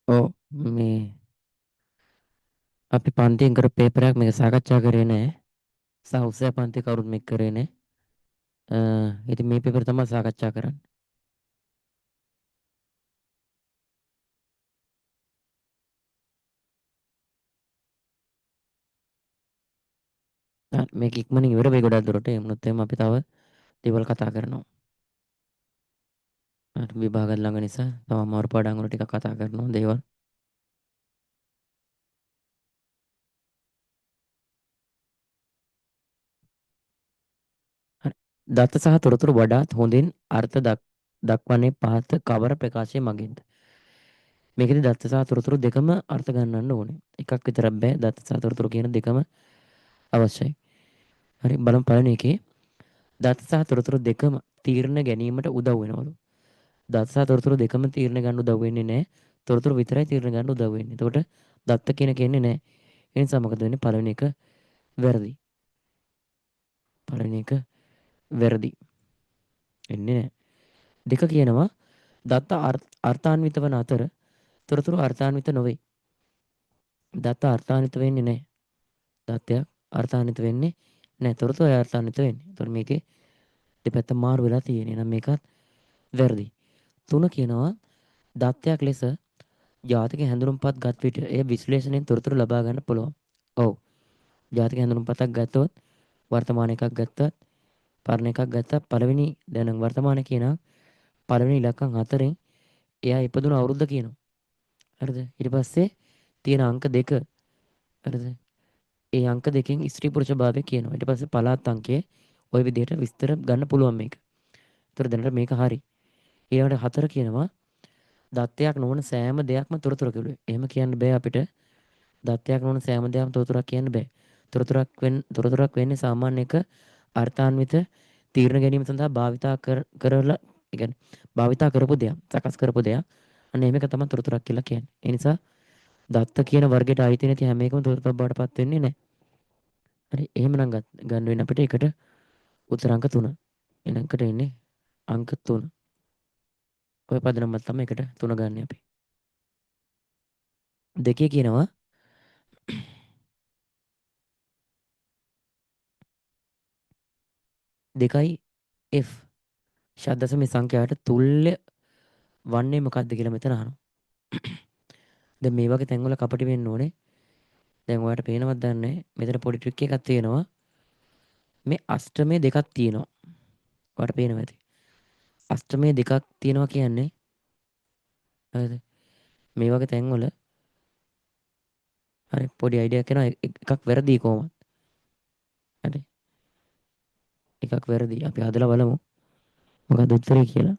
ඔව් මේ අපි පන්තියෙන් කරපු පේපරයක් මේක සාකච්ඡා කරේ නෑ. සහ උසය පන්ති කවුරුත් මේක කරේ නෑ. ඉතින් මේ පේපර තමයි සාකච්ඡා කරන්නේ. මේක ඉක්මනින් ඉවර වෙයි ගොඩක් දුරට. ඒ වුණොත් එහෙම අපි තව දේවල් කතා කරනවා. විභාග ළඟ නිසා තව අමාරු පාඩම් වල ටිකක් කතා කරනවා දේවල්. හරි. දත්ත සහ තොරතුරු වඩාත් හොඳින් අර්ථ දක්වන්නේ පහත කවර ප්‍රකාශය මගින්ද? මේකෙදි දත්ත සහ තොරතුරු දෙකම අර්ථ ගන්නන්න ඕනේ. එකක් විතරක් බෑ. දත්ත සහ තොරතුරු කියන දෙකම අවශ්‍යයි. හරි බලමු පළවෙනි එකේ දත්ත සහ තොරතුරු දෙකම තීරණ ගැනීමට උදව් වෙනවලු. දත්ත සහ තොරතුරු දෙකම තීරණ ගන්න උදව් වෙන්නේ නැහැ. තොරතුරු විතරයි තීරණ ගන්න උදව් වෙන්නේ. එතකොට දත්ත කියන කෙන්නේ නැහැ. ඒ නිසා මොකද වෙන්නේ? පළවෙනි එක වැරදි. පළවෙනි එක වැරදි. එන්නේ නැහැ. දෙක කියනවා දත්ත අර්ථාන්විත වන අතර තොරතුරු අර්ථාන්විත නොවේ. දත්ත අර්ථාන්විත වෙන්නේ නැහැ. දත්තයක් අර්ථාන්විත වෙන්නේ නැහැ. තොරතුරු අර්ථාන්විත වෙන්නේ. එතකොට මේකේ දෙපැත්ත මාරු වෙලා තියෙන. එහෙනම් මේකත් වැරදි. තුන කියනවා දත්තයක් ලෙස ජාතික හැඳුනුම්පත් ගත් විට එය විශ්ලේෂණයෙන් තොරතුරු ලබා ගන්න පුළුවන්. ඔව්. ජාතික හැඳුනුම්පතක් ගත්තොත් වර්තමාන එකක් ගත්තත් පරණ එකක් ගත්තත් පළවෙනි දැන් වර්තමාන කියන පළවෙනි ඉලක්කම් හතරෙන් එයා ඉපදුණු අවුරුද්ද කියනවා. හරිද? ඊට පස්සේ තියෙන අංක දෙක. හරිද? ඒ අංක දෙකෙන් ස්ත්‍රී පුරුෂ භාවය කියනවා. ඊට පස්සේ පළාත් අංකයේ ওই විදිහට විස්තර ගන්න පුළුවන් මේක. ඒතර දැනට මේක හරි. ඊළඟට හතර කියනවා දත්තයක් නොවන සෑම දෙයක්ම තොරතුරු කිව්වේ. එහෙම කියන්න බෑ අපිට. දත්තයක් නොවන සෑම දෙයක්ම තොරතුරක් කියන්න බෑ. තොරතුරක් වෙන්නේ සාමාන්‍ය එක අර්ථාන්විත තීරණ ගැනීම සඳහා භාවිතා කරලා ඒ කියන්නේ භාවිතා කරපු දෙයක්, සකස් කරපු දෙයක්. අන්න එහෙම එක තමයි තොරතුරක් කියලා කියන්නේ. ඒ නිසා දත්ත කියන වර්ගයට අයිති නැති හැම එකම තොරතුරක් බවට පත් වෙන්නේ නැහැ. හරි. එහෙමනම් ගන්න වෙන අපිට එකට උත්තර අංක 3. එනකට එන්නේ අංක 3. ඔය පදනමත් තමයි එකට 3 ගන්න අපි. දෙකේ කියනවා දෙකයි F ශබ්දසමේ සංඛ්‍යාවට තුල්්‍ය වන්නේ මොකක්ද කියලා මෙතන අහනවා. දැන් මේ වගේ තැන්වල කපටි වෙන්න ඕනේ. දැන් ඔයාලට පේනවද දන්නේ නැහැ. මෙතන පොඩි ට්‍රික් එකක් තියෙනවා. මේ අෂ්ටමයේ දෙකක් තියෙනවා. ඔයාලට පේනවා ඇති. අෂ්ටමයේ දෙකක් තියෙනවා කියන්නේ හරිද? මේ වගේ තැන්වල හරි පොඩි අයිඩියාවක් එනවා. එකක් වැරදි කොහොමද? හරි. එකක් වැරදි. අපි හදලා බලමු. මොකක්ද උත්තරේ කියලා.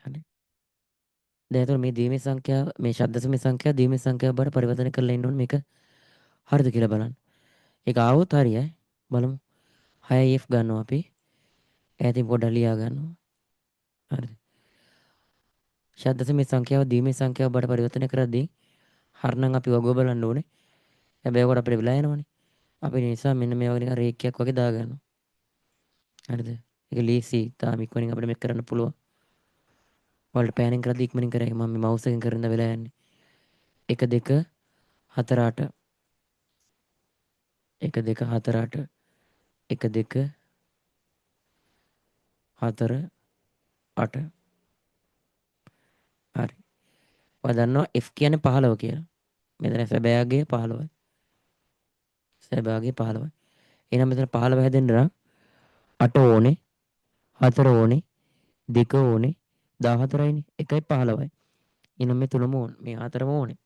හරි. දැන් එතකොට මේ දීමේ සංඛ්‍යාව මේ ශබ්දසමේ සංඛ්‍යාව දීමේ සංඛ්‍යාව බවට පරිවර්තනය කරලා ඉන්න ඕනේ මේක හරිද කියලා බලන්න. ඒක ආවොත් හරියයි. බලමු. 6F ගන්නවා අපි. ඈතින් පොඩ්ඩක් ලියා ගන්නවා. හරිද? ශබ්දසමේ සංඛ්‍යාව දීමේ සංඛ්‍යාව බවට පරිවර්තනය කරද්දී හරනම් අපි වගුව බලන්න ඕනේ. හැබැයි ඔකට අපිට වෙලා යනවනේ. අපි ඒ නිසා මෙන්න මේ වගේ නිකන් රේඛයක් වගේ දාගන්නවා. හරිද? ඒක ලීසි. තාම ඉක්මනින් අපිට මේක කරන්න පුළුවන්. ඔයාලට පෑනින් කරද්දී ඉක්මනින් කරේ. මම මේ මවුස් එකෙන් කරන වෙලා යන්නේ. 1 2 4 8 1 2 4 8 1 2 4 8 හරි. ඔයා දන්නවා F කියන්නේ 15 කියලා. මෙතන සැබෑගේ 15යි. සැබෑගේ 15යි. එහෙනම් මෙතන 15 හැදෙන්න නම් 8 ඕනේ, 4 ඕනේ, 2 ඕනේ, 14යිනේ. 1යි 15යි. එහෙනම් මේ තුනම ඕනේ. මේ හතරම ඕනේ.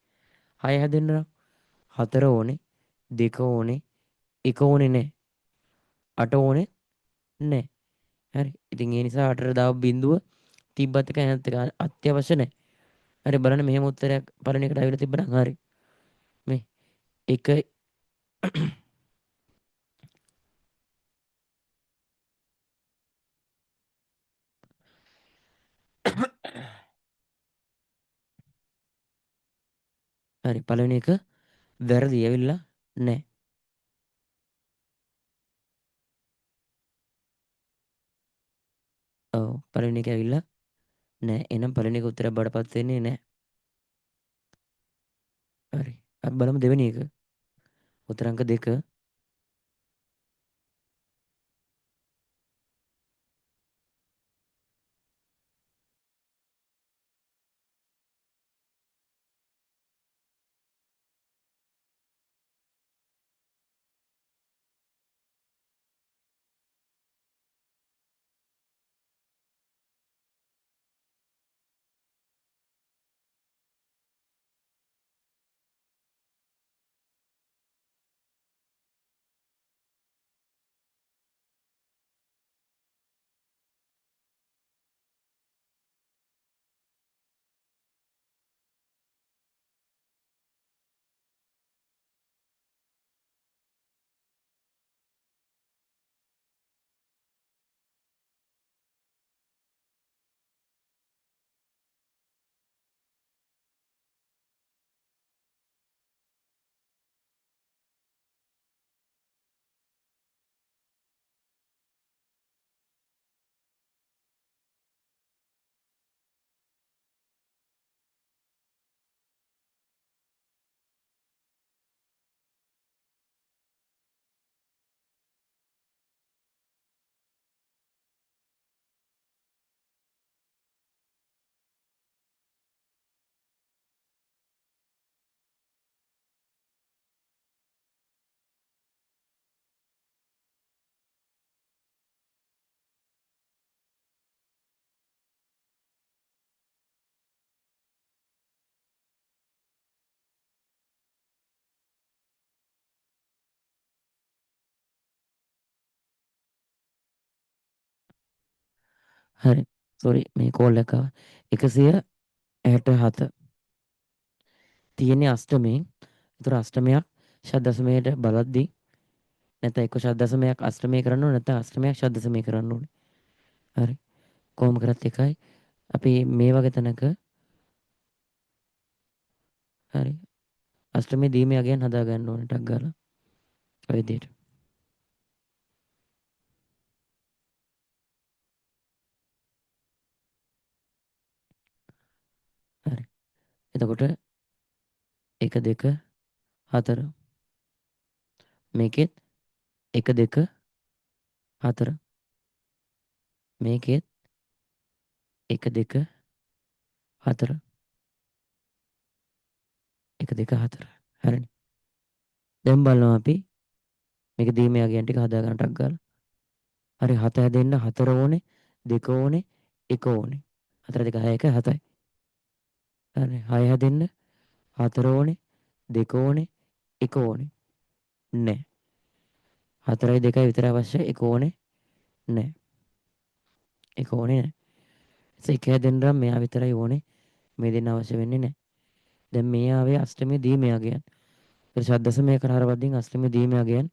6 හැදෙන්න නම් 4 ඕනේ, 2 ඕනේ, 1 ඕනේ නැහැ. 8 ඕනේ නැහැ. හරි. ඉතින් ඒ නිසා 8ට දාපු බිඳුව තිබ්බත් එක නැත් එක අත්‍යවශ්‍ය නැහැ. හරි බලන්න මෙහෙම උත්තරයක් පළවෙනි එකට ආවිලා තිබ්බනම් හරි. මේ එක හරි. පළවෙනි එක වැරදි ඇවිල්ලා නැහැ. ඔව්. පළවෙනි එක ඇවිල්ලා නැහැ. එහෙනම් පළවෙනි එක උත්තරයක් බාටපත් වෙන්නේ නැහැ. හරි. අපි බලමු දෙවෙනි එක. උත්තර අංක 2. හරි. සෝරි මේ කෝල් එක ආවා. 167 තියෙන්නේ අෂ්ටමයෙන්. ඒතර අෂ්ටමයක් ෂඩ් දශමයට බලද්දී නැත්නම් එක්ක ෂඩ් දශමයක් අෂ්ටමය කරන්න ඕනේ නැත්නම් අෂ්ටමයක් ෂඩ් දශමය කරන්න ඕනේ. හරි. කොහොම කරත් එකයි. අපි මේ වගේ තැනක හරි අෂ්ටමයේ දීමේ අගයන් හදා ගන්න ඕනේ ටක් ගාලා. ඔය විදිහට. හරි. එතකොට 1 2 4 මේකෙත් 1 2 4 මේකෙත් 1 2 4 1 2 4 හරිනේ. දැන් බලනවා අපි මේක දීමේ අගයන් ටික හදා ගන්න ටක් ගාලා. හරි 7 හැදෙන්න 4 ඕනේ 2 ඕනේ 1 ඕනේ. 4 2 6 1 7යි. හරි 6 හැදෙන්න 4 ඕනේ 2 ඕනේ 1 ඕනේ. නෑ. 4යි 2යි විතරයි අවශ්‍ය 1 ඕනේ නෑ. 1 ඕනේ නෑ. ඒක හැදෙන්න නම් මෙයා විතරයි ඕනේ. මේ දෙන්න අවශ්‍ය වෙන්නේ නෑ. දැන් මේ ආවේ අෂ්ටමයේ දීමේ අගයන්. ඒ ශබ්දසමය කරහර වදින් අෂ්ටමයේ දීමේ අගයන්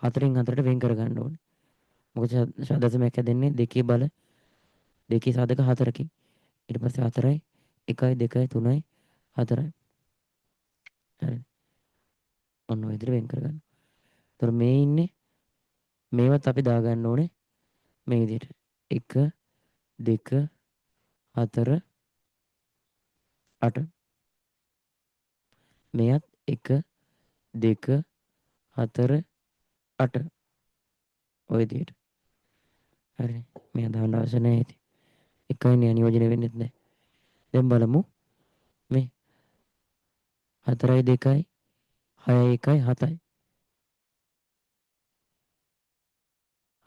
4න් 4ට වෙන් කර ගන්න ඕනේ. මොකද ශබ්දසමයක් හැදෙන්නේ දෙකේ බල දෙකේ සාධක 4කින්. ඊට පස්සේ 4යි 1යි 2යි 3යි 4යි. හරි. ඔන්න ඔය විදිහට වෙන් කර ගන්න. ඒතර මේ ඉන්නේ මේවත් අපි දා ගන්න ඕනේ මේ විදිහට. 1 2 4 8 මෙයත් 1 2 4 8 ඔය විදිහට. හරිනේ. මෙයා දාන්න අවශ්‍ය නැහැ ඉතින්. එකයිනේ නියෝජනය වෙන්නෙත් නැහැ. දැන් බලමු මේ 4යි 2යි 6යි 1යි 7යි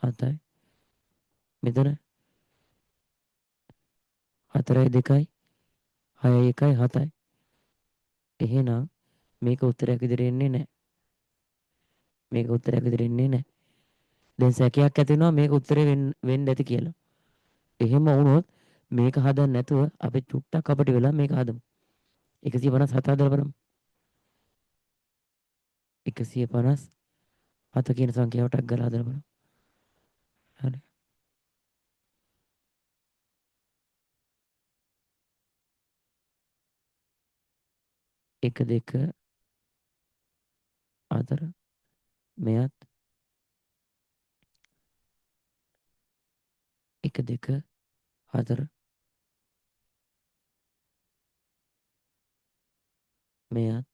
7යි මෙතන 4යි 2යි 6යි 1යි 7යි. එහෙනම් මේක උත්තරයක් විදිහට එන්නේ නැහැ. මේක උත්තරයක් විදිහට එන්නේ නැහැ. දැන් සැකයක් ඇති වෙනවා මේක උත්තරේ වෙන්න ඇති කියලා. එහෙම වුණොත් මේක හදන්න නැතුව අපි චුට්ටක් අපිට වෙලා මේක හදමු. 157 හදලා බලමු. 157 කියන සංඛ්‍යාවටක් ගලා හදලා බලමු. හරි. 1 2 4 මෙයත් 1 2 4 මෙයත්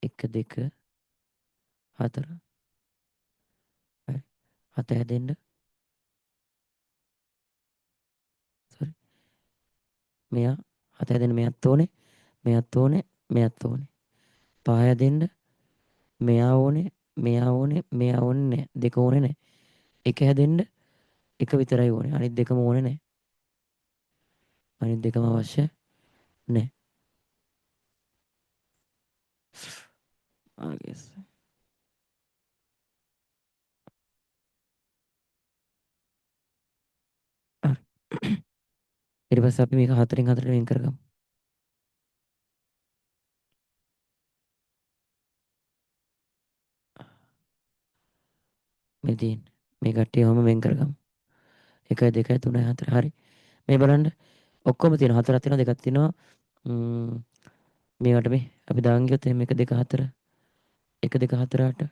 1 2 4 හරි. 7 හැදෙන්න. සෝරි. මෙයා 7 හැදෙන්න මෙයත් ඕනේ. මෙයත් ඕනේ. මෙයත් ඕනේ. 5 හැදෙන්න මෙයා ඕනේ. මෙයා ඕනේ. මෙයා ඕනේ නැහැ. දෙක ඕනේ නැහැ. 1 හැදෙන්න එක විතරයි ඕනේ. අනිත් දෙකම ඕනේ නැහැ. අනිත් දෙකම අවශ්‍ය නැහැ. I guess. හරි. ඊට පස්සේ අපි මේක 4න් 4ට වෙන් කරගමු. මේ තියෙන්නේ. මේ කට්ටියවම වෙන් කරගමු. 1 2 3 4 හරි. මේ බලන්න ඔක්කොම තියෙනවා. 4ක් තියෙනවා, 2ක් තියෙනවා. මේවට මේ අපි දාන් ගියොත් එහෙම 1 2 4 1 2 4 8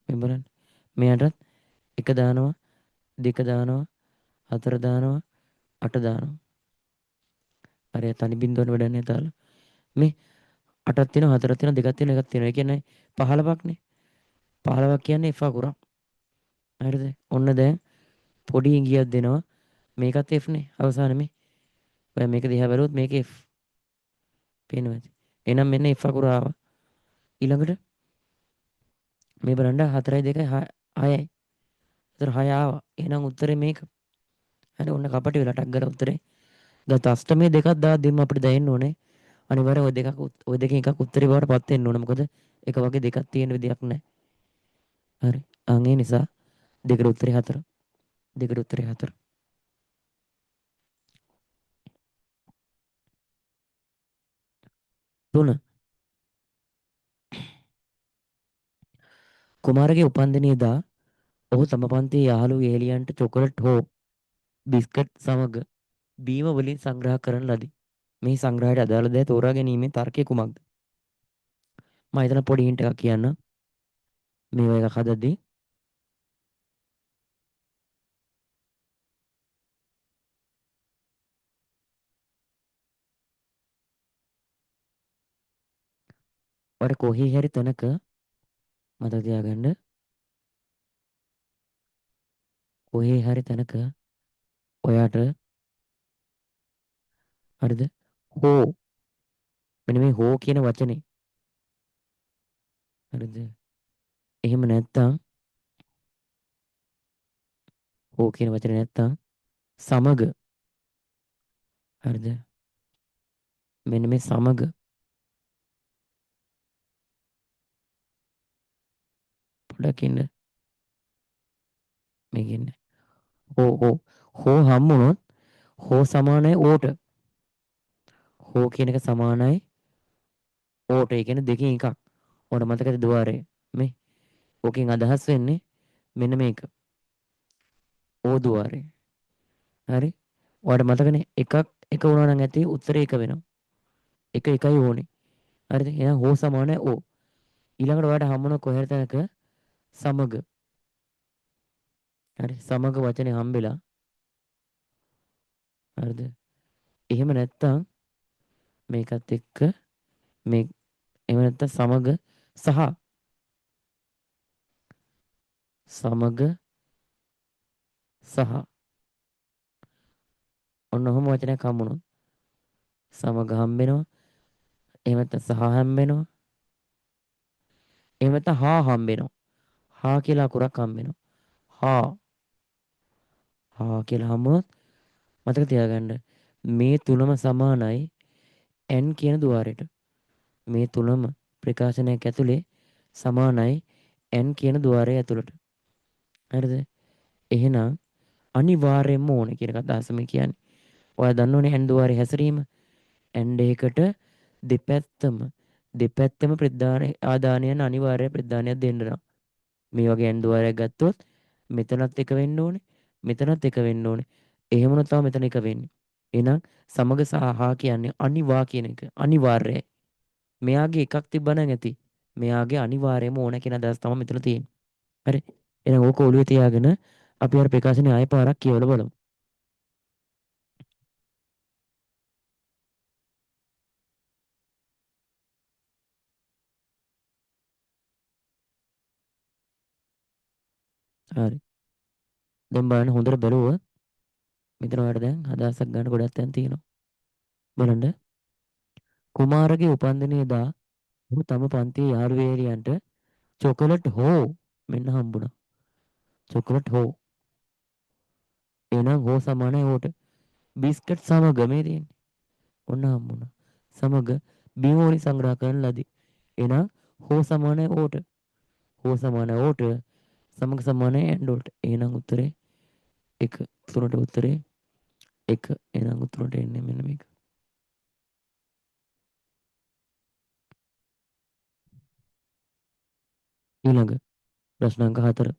මේ බලන්න. මෙයටත් 1 දානවා, 2 දානවා, 4 දානවා, 8 දානවා. හරි තනි බින්දුවට වැඩක් නැහැ තාලා. මේ 8ක් තියෙනවා, 4ක් තියෙනවා, 2ක් තියෙනවා, 1ක් තියෙනවා. ඒ කියන්නේ 15ක්නේ. 15ක් කියන්නේ F අකුරක්. හරිද? ඔන්න දැන් පොඩි ඉඟියක් දෙනවා. මේකත් F නේ අවසානේ මේ. ඔය මේක දිහා බැලුවොත් මේක F. පේනවද? එහෙනම් මෙන්න F අකුර ආවා. ඊළඟට මේ බලන්න 4යි 2යි 6යි. ඒතර 6 ආවා. එහෙනම් උත්තරේ මේක. හරි ඔන්න කපටි වෙලා ටක් ගාලා උත්තරේ. ගත අෂ්ටමයේ දෙකක් දාද්දිම අපිට දැනෙන්න ඕනේ. අනිවාර්යෙන් ওই දෙකෙන් එකක් උත්තරේ බවට පත් වෙන්න ඕනේ. මොකද එක වගේ දෙකක් තියෙන විදියක් නැහැ. හරි. අන් ඒ නිසා දෙකට උත්තරේ 4. දෙකට උත්තරේ 4. 3. කුමාරගේ උපන්දිනේදා ඔහු තම පන්තියේ යාළු යෙහෙලියන්ට චොකලට් හෝ බිස්කට් සමග බීම වලින් සංග්‍රහ කරන ලදී. මේ සංග්‍රහයට අදාළ දෑ තෝරා ගැනීමේ තර්කය කුමක්ද? මම හිතන පොඩි හින්ට් එකක් කියන්න. මේවා එකක් හදද්දී ඔයාලට කොහේ හරි තැනක මතක තියාගන්න කොහේ හරි තැනක ඔයාට හරිද? හෝ මෙන්න මේ හෝ කියන වචනේ හරිද? එහෙම නැත්තම් හෝ කියන වචනේ නැත්තම් සමග හරිද? මෙන්න මේ සමග පොඩක් ඉන්න මේක ඉන්න. හෝ හම්බුනොත් හෝ සමානයි ඕට. හෝ කියන එක සමානයි ඕට. ඒ කියන්නේ දෙකෙන් එකක්. ඔන්න මතකද ద్వාරය මේ. ඕකෙන් අදහස් වෙන්නේ මෙන්න මේක. ඕ ద్వාරය. හරි? ඔයාලට මතකනේ එකක් එක වුණා නම් ඇති උත්තරේ එක වෙනවා. එක එකයි ඕනේ. හරිද? එහෙනම් හෝ සමානයි ඕ. ඊළඟට ඔයාලට හම්බුන කොහෙද තැනක සමග. හරි? සමග වචනේ හම්බෙලා හරිද? එහෙම නැත්තම් මේකත් එක්ක මේ එහෙම නැත්තම් සමග සහ සමග සහ ඔන්න ඔහොම වචනයක් හම්බුනොත් සමග හම්බෙනවා. එහෙම නැත්තම් සහ හම්බෙනවා. එහෙම නැත්තම් හා හම්බෙනවා. හා කියලා අකුරක් හම්බෙනවා. හා හා කියලා හම්බුනොත් මතක තියාගන්න මේ තුනම සමානයි n කියන ద్వාරයට. මේ තුනම ප්‍රකාශනයක් ඇතුලේ සමානයි n කියන ద్వාරය ඇතුළට. හරිද? එහෙනම් අනිවාර්යයෙන්ම ඕනේ කියන අදහස මේ කියන්නේ. ඔයා දන්නෝනේ n ద్వාරයේ හැසිරීම. n දෙකකට දෙපැත්තම ප්‍රධාන ආදානයන් අනිවාර්ය ප්‍රධානයක් දෙන්න නම් මේ වගේ n ద్వාරයක් ගත්තොත් මෙතනත් එක වෙන්න ඕනේ. මෙතනත් එක වෙන්න ඕනේ. එහෙම වුණොත් තමයි මෙතන එක වෙන්නේ. එහෙනම් සමග සහ හා කියන්නේ අනිවා කියන එක. අනිවාර්යයි. මෙයාගේ එකක් තිබ්බනම් ඇති. මෙයාගේ අනිවාර්යයෙන්ම ඕන කියන අදහස තමයි මෙතන තියෙන්නේ. හරි. එහෙනම් ඕක ඔළුවේ තියාගෙන අපි අර ප්‍රකාශනේ ආයෙ පාරක් කියවලා බලමු. හරි. දැන් බලන්න හොඳට බැලුවොත් මෙතන ඔයාලට දැන් අදහසක් ගන්න ගොඩක් තැන් තියෙනවා. බලන්න. කුමාරගේ උපන්දිනේ දා ඔහු තම පන්තියේ යාළුවේරියන්ට චොකලට් හෝ මෙන්න හම්බුණා. චොකලට් හෝ. එහෙනම් හෝ සමානයි හෝට. බිස්කට් සමග මේ තියෙන්නේ. ඔන්න හම්බුණා. සමග බිමෝනි සංග්‍රහ කරන ලදී. එහෙනම් හෝ සමානයි ඕට. හෝ සමානයි ඕට. සමග සමානයි ඇන්ඩෝල්ට. එහෙනම් උත්තරේ 1. තුනට උත්තරේ 1. එහෙනම් උත්තරට එන්නේ මෙන්න මේක. ඊළඟ ප්‍රශ්න අංක 4.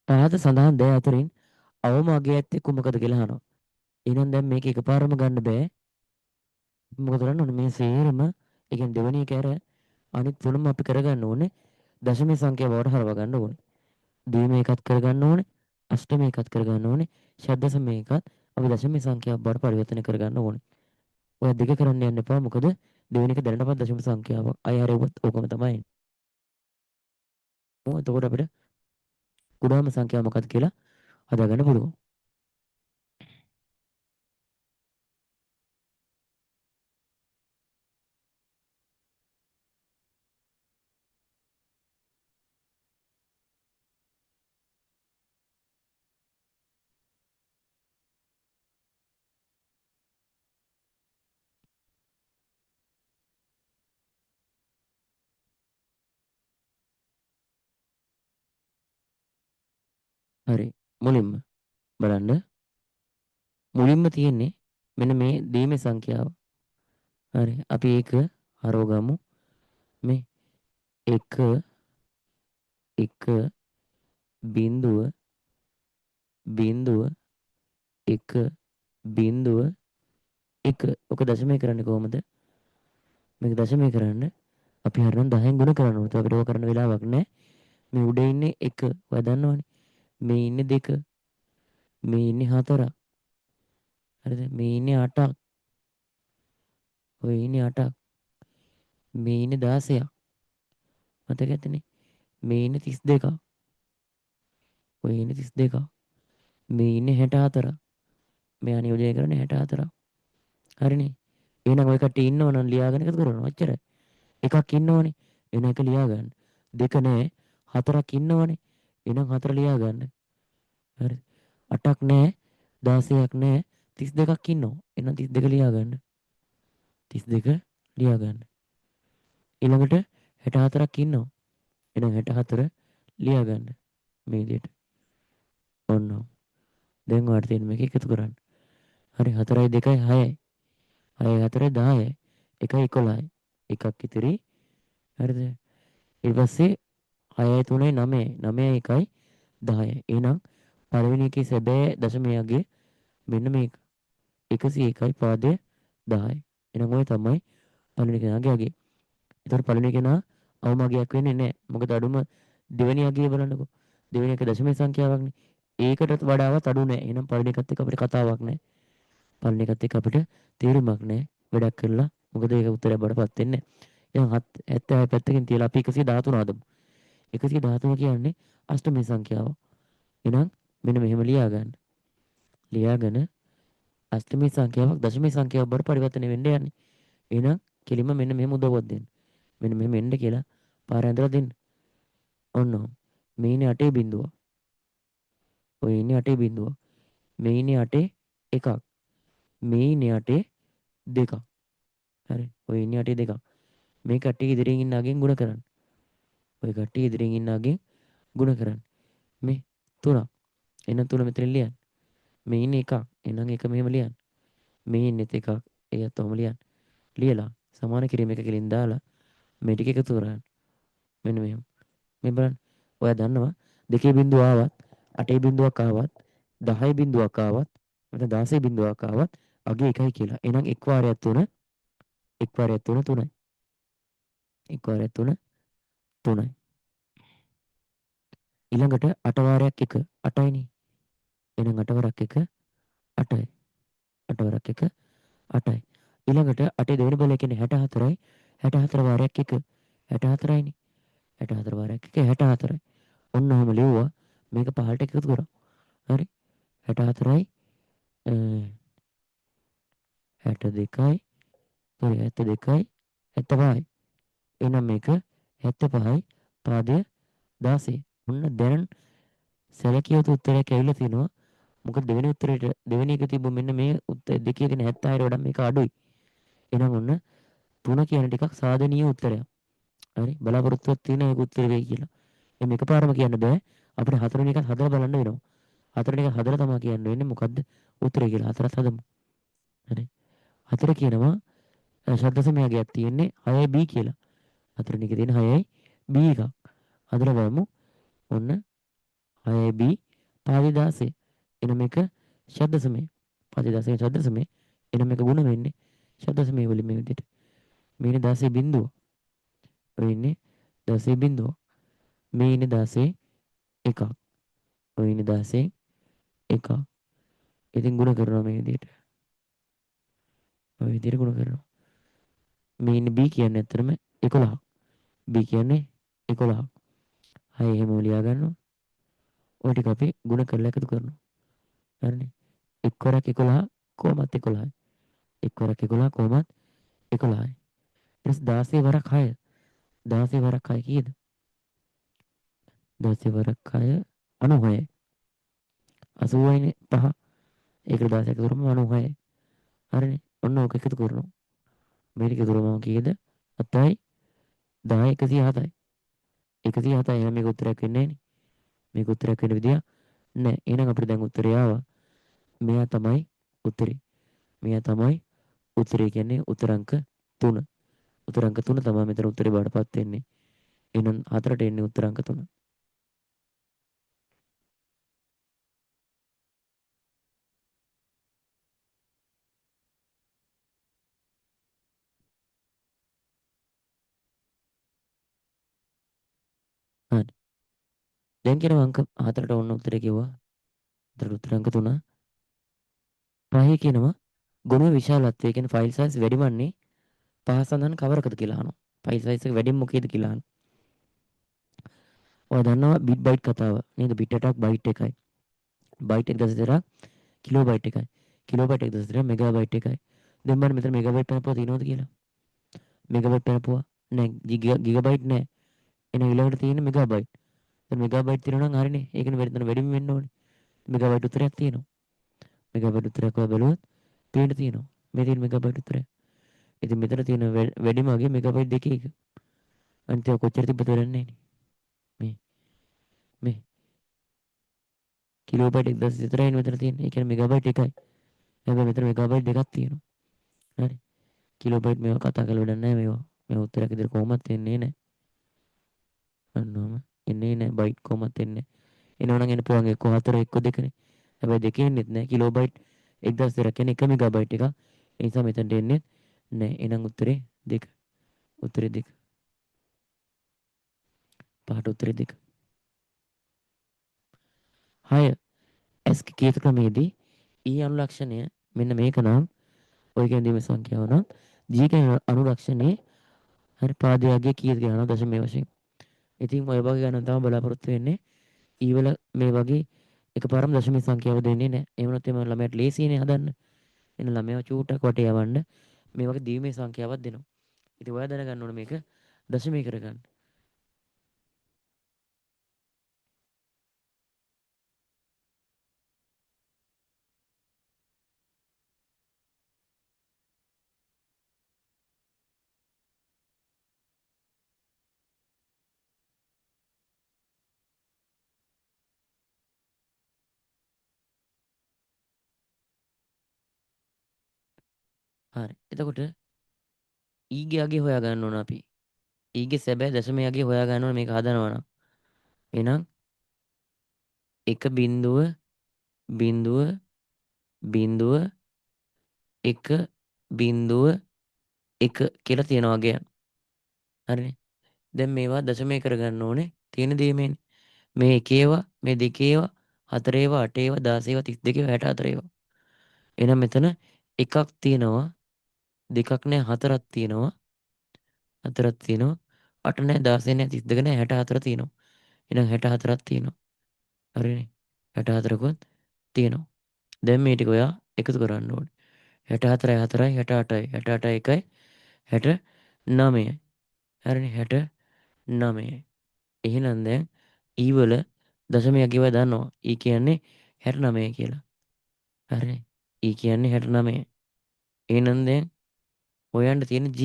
පහත සඳහන් දෑ අතරින් අවම අගය ඇත්තේ කුමකද කියලා අහනවා. එහෙනම් දැන් මේක එකපාරම ගන්න බෑ. මොකද කරන්න ඕනේ මේ සේරම ඒ කියන්නේ දෙවෙනි එක ඇර අනිත් තුනම අපි කරගන්න ඕනේ දශම සංඛ්‍යාව බවට හරව ගන්න ඕනේ. ද්විම එකත් කරගන්න ඕනේ. අෂ්ටම එකත් කරගන්න ඕනේ. ෂඩ්දශම එකත් අපි දශම සංඛ්‍යාව බවට පරිවර්තනය කරගන්න ඕනේ. ඔය දෙක කරන්න යන්න එපා. මොකද දෙවෙනි එක දැනටමත් දශම සංඛ්‍යාවක්. අය හරෙව්වත් ඕකම තමයි. එතකොට අපිට කුඩාම සංඛ්‍යාව මොකක්ද කියලා හදාගන්න පුළුවන්. හරි. මුලින්ම බලන්න. මුලින්ම තියෙන්නේ මෙන්න මේ දීමේ සංඛ්‍යාව. හරි. අපි ඒක හරව ගමු. මේ 1 1 බිංදුව බිංදුව 1 බිංදුව 1. ඔක දශමය කරන්නේ කොහොමද? මේක දශමය කරන්න අපි හරිනම් 10න් ගුණ කරන්න ඕනේ. අපිට ඕක කරන්න වෙලාවක් නැහැ. මේ උඩ ඉන්නේ 1. ඔයා දන්නවනේ. මේ ඉන්නේ 2. මේ ඉන්නේ 4ක්. හරිද? මේ ඉන්නේ 8ක්. ඔය ඉන්නේ 8ක්. මේ ඉන්නේ 16ක්. මතක ඇතිනේ. මේ ඉන්නේ 32ක්. ඔය ඉන්නේ 32ක්. මේ ඉන්නේ 64ක්. මෙයා නියෝජනය කරන්නේ 64ක්. හරිනේ. එහෙනම් ඔය කට්ටිය ඉන්නවනම් ලියාගෙන එකතු කරනවා. ඔච්චරයි. එකක් ඉන්නවනේ. එන එක ලියා ගන්න. දෙක නෑ. හතරක් ඉන්නවනේ. එහෙනම් හතර ලියා ගන්න. හරි. අටක් නෑ. 16ක් නෑ. 32ක් ඉන්නවා. එහෙනම් 32 ලියා ගන්න. 32 ලියා ගන්න. ඊළඟට 64ක් ඉන්නවා. එහෙනම් 64 ලියා ගන්න. මේ විදිහට. ඔන්න. දැන් ඔයාලට තියෙන මේක එකතු කරන්න. හරි 4යි 2යි 6යි. 6යි 4යි 10යි. 1යි 11යි. එකක් ඉතිරි. හරිද? ඊට පස්සේ 6යි 3යි 9යි 9යි 1යි 10යි. එහෙනම් පළවෙනි එකේ සැබෑ දශමයගේ මෙන්න මේක 101යි පාදය 10යි. එහෙනම් ඔය තමයි පළවෙනි කෙනාගේ අගය. ඒතර පළවෙනි කෙනා අවම අගයක් වෙන්නේ නැහැ. මොකද අඩුම දෙවෙනි අගය බලන්නකෝ. දෙවෙනි එක දශම සංඛ්‍යාවක්නේ. ඒකටත් වඩාවත් අඩු නැහැ. එහෙනම් පළවෙනි එකත් එක්ක අපිට කතාවක් නැහැ. පළවෙනි එකත් එක්ක අපිට තේරුමක් නැහැ. වැඩක් කරලා මොකද ඒක උත්තරයක් බඩපත් වෙන්නේ නැහැ. එහෙනම් 76 පැත්තකින් තියලා අපි 113 හදමු. 113 කියන්නේ අෂ්ටමී සංඛ්‍යාව. එහෙනම් මෙන්න මෙහෙම ලියා ගන්න. ලියාගෙන අෂ්ටමී සංඛ්‍යාවක් දශමී සංඛ්‍යාවක් බවට පරිවර්තනය වෙන්න යන්නේ. එහෙනම් කෙලින්ම මෙන්න මෙහෙම උදව්වක් දෙන්න. මෙන්න මෙහෙම එන්න කියලා පාර ඇඳලා දෙන්න. ඔන්න ඔහොම. මේ ඉන්නේ 8 බිඳුව. ඔය ඉන්නේ 8 බිඳුව. මේ ඉන්නේ 8 එකක්. මේ ඉන්නේ 8 දෙකක්. හරි. ඔය ඉන්නේ 8 දෙකක්. මේ කට්ටිය ඉදිරියෙන් ඉන්න අගෙන් ಗುಣ කරන්න. ඔය කට්ටිය ඉදිරියෙන් ඉන්න අගෙන් ಗುಣ කරන්න. මේ 3. එහෙනම් 3 මෙතන ලියන්න. මේ ඉන්නේ එකක්. එහෙනම් එක මෙහෙම ලියන්න. මේ ඉන්නෙත් එකක්. ඒත් ඔහොම ලියන්න. ලියලා සමාන කිරීම එක කෙලින් දාලා මේ ටික එකතු කරගන්න. මෙන්න මෙහෙම. මේ බලන්න. ඔයා දන්නවා දෙකේ බිඳුව ආවත් අටේ බිඳුවක් ආවත් 10 බිඳුවක් ආවත් නැත්නම් 16 බිඳුවක් ආවත් අගේ 1යි කියලා. එහෙනම් එක් වාරයක් 3 එක් වාරයක් 3 3යි. එක් වාරයක් 3 3යි. ඊළඟට 8 වාරයක් 1 8යිනේ. එහෙනම් 8 වරක් 1 8යි. 8 වරක් 1 8යි. ඊළඟට 8 දෙවෙනි බලය කියන්නේ 64යි. 64 වාරයක් 1 64යිනේ. 64 වාරයක් 1 64යි. ඔන්න ඔහම ලිව්වා. මේක පහලට එකතු කරා. හරි. 64යි 62යි sorry 72යි 75යි. එහෙනම් මේක 75යි පාදය 16. ඔන්න දැන් සැලකිය යුතු උත්තරයක් ඇවිල්ලා තිනවා. මොකද දෙවෙනි උත්තරේට දෙවෙනි එක තිබ්බ මෙන්න මේ උත්තර දෙකේ තියෙන 76ට වඩා මේක අඩුයි. එහෙනම් ඔන්න 3 කියන ටිකක් සාධනීය උත්තරයක්. හරි බලාපොරොත්තුවක් තියෙන ඒක උත්තර වෙයි කියලා. එහම එකපාරම කියන්න බෑ. අපිට හතරවෙනි එකත් හදලා බලන්න වෙනවා. හතරවෙනි එක හදලා තමයි කියන්න වෙන්නේ මොකද්ද උත්තරය කියලා. හතරත් හදමු. හරි. හතර කියනවා ශබ්ද සමයයක් තියෙන්නේ 6B කියලා. හතරවෙනි එකේ තියෙන 6යි B එකක්. හදලා බලමු. ඔන්න 6B පාදි 16. එන මේක ශබ්ද සමය. පාදි 16 ශබ්ද සමය. එන මේක ගුණ වෙන්නේ ශබ්ද සමය වලින් මේ විදිහට. මේ ඉන්නේ 16 බිඳුව. ඔය ඉන්නේ 16 බිඳුව. මේ ඉන්නේ 16 එකක්. ඔය ඉන්නේ 16 එකක්. ඉතින් ගුණ කරනවා මේ විදිහට. ඔය විදිහට ගුණ කරනවා. මේ ඉන්නේ B කියන්නේ ඇත්තටම 11ක්. B කියන්නේ 11ක්. හයි එහෙම ලියා ගන්නවා. ඔය ටික අපි ගුණ කරලා එකතු කරනවා. හරිනේ. එක් වරක් 11 කොහොමත් 11යි. එක් වරක් 11 කොහොමත් 11යි. ඊට පස්සේ 16 වරක් 6. 16 වරක් 6 කීයද? 16 වරක් 6 96යි. 80යිනේ 5. ඒකට 16 එකතු කරපුවම 96යි. හරිනේ. ඔන්න ඕක එකතු කරනවා. මේක එකතු කරපුවම කීයද? 7යි 10 107යි. 107යි. එහෙනම් මේක උත්තරයක් වෙන්නේ නැහනේ. මේක උත්තරයක් වෙන්න විදියක් නැහැ. එහෙනම් අපිට දැන් උත්තරය ආවා. මෙයා තමයි උත්තරේ. මෙයා තමයි උත්තරේ කියන්නේ උත්තරංක 3. උත්තරංක 3 තමයි මෙතන උත්තරේ බාටපත් වෙන්නේ. එහෙනම් 4ට එන්නේ උත්තරංක 3. හරි. දැන් කියනවා අංක 4ට ඔන්න උත්තරේ කිව්වා. 4ට උත්තරංක 3. පහේ කියනවා ගුණ විශාලත්වය කියන්නේ ෆයිල් සයිස් වැඩිවන්නේ පහ සඳහන් කවරකද කියලා අහනවා. ෆයිල් සයිස් එක වැඩිම මොකේද කියලා අහනවා. ඔය දන්නවා බිට් බයිට් කතාව නේද? බිට් එකක් බයිට් එකයි. බයිට් 1.2 කිලෝ බයිට් එකයි. කිලෝ බයිට් 1.2 මෙගා බයිට් එකයි. දැන් බලන්න මෙතන මෙගා බයිට් පැනපුවා තියෙනවද කියලා. මෙගා බයිට් පැනපුවා නෑ. ගිගා බයිට් නෑ. එන ඊළඟට තියෙන්නේ මෙගා බයිට්. දැන් මෙගා බයිට් තියෙනවා නම් හරිනේ. ඒකනේ වැඩිම වෙන්න ඕනේ. මෙගා බයිට් උත්තරයක් තියෙනවා. මෙගා බයිට් උත්තරයක් ඔය බැලුවොත් පේන්න තියෙනවා. මේ තියෙන මෙගා බයිට් උත්තරය. ඉතින් මෙතන තියෙන වැඩිම අගේ මෙගා බයිට් දෙකේ එක. අනිත් ඒවා කොච්චර තිබ්බද වෙන්නේ නෑනේ. මේ මේ කිලෝබයිට් 1000යි මෙතන තියෙන්නේ. ඒ කියන්නේ මෙගාබයිට් එකයි. හැබැයි මෙතන මෙගාබයිට් දෙකක් තියෙනවා. හරි. කිලෝබයිට් මේවා කතා කරලා වැඩක් නැහැ මේවා. මේ උත්තරයක් ඉදිරිය කොහොමත් එන්නේ නැහැ. අන්නෝම එන්නේ නැහැ බයිට් කොහොමත් එන්නේ. එනවනම් එන්න පුළුවන් එක්ක 4 එක්ක 2නේ. හැබැයි දෙකේ එන්නේත් නැහැ. කිලෝබයිට් 1000 කියන්නේ 1 මෙගාබයිට් එකක්. ඒ නිසා මෙතනට එන්නේ නැහැ. එහෙනම් උත්තරේ 2. උත්තරේ 2. පහට උත්තරේ 2. 6 S කීයක ක්‍රමයේදී E අනුලක්ෂණය මෙන්න මේක නම් ඔය කියන දීම සංඛ්‍යාව නම් G කියන අනුලක්ෂණයේ හරි පාදයගේ කීයද කියලා අහනවා දශමයේ වශයෙන්. ඉතින් ඔය වගේ ගණන් තමයි බලාපොරොත්තු වෙන්නේ. ඊවල මේ වගේ එකපාරම දශමයේ සංඛ්‍යාව දෙන්නේ නැහැ. එහෙම නැත්නම් එම ළමයට ලේසියනේ හදන්න. එන ළමයා චූටක් වටේ යවන්න මේ වගේ දීමේ සංඛ්‍යාවක් දෙනවා. ඉතින් ඔයා දැනගන්න ඕනේ මේක දශමයේ කරගන්න. හරි. එතකොට ඊගේ අගේ හොයා ගන්න ඕන අපි. ඊගේ සැබෑ දශමයේ අගේ හොයා ගන්න ඕන මේක හදනවා නම්. එහෙනම් 1.0 බිඳුව බිඳුව එක බිඳුව එක කියලා තියෙනවා වගේ යන. හරිනේ. දැන් මේවා දශමය කරගන්න ඕනේ තියෙන දේ මේ එකේවා මේ දෙකේවා හතරේවා අටේවා 16වා 32වා 64වා. එහෙනම් මෙතන එකක් තියෙනවා දෙකක් නෑ හතරක් තියෙනවා හතරක් තියෙනවා අට නෑ 16 නෑ 32 නෑ 64 තියෙනවා. එහෙනම් 64ක් තියෙනවා. හරිනේ. 64කුත් තියෙනවා. දැන් මේ ටික ඔයා එකතු කරන්න ඕනේ. 64යි 4යි 68යි 68යි 1යි 69යි. හරිනේ 69යි. එහෙනම් දැන් ඊ වල දශමයක් ඒවා දන්නවා. ඊ කියන්නේ 69 කියලා. හරිනේ. ඊ කියන්නේ 69. එහෙනම් දැන් හොයන්න තියෙන G.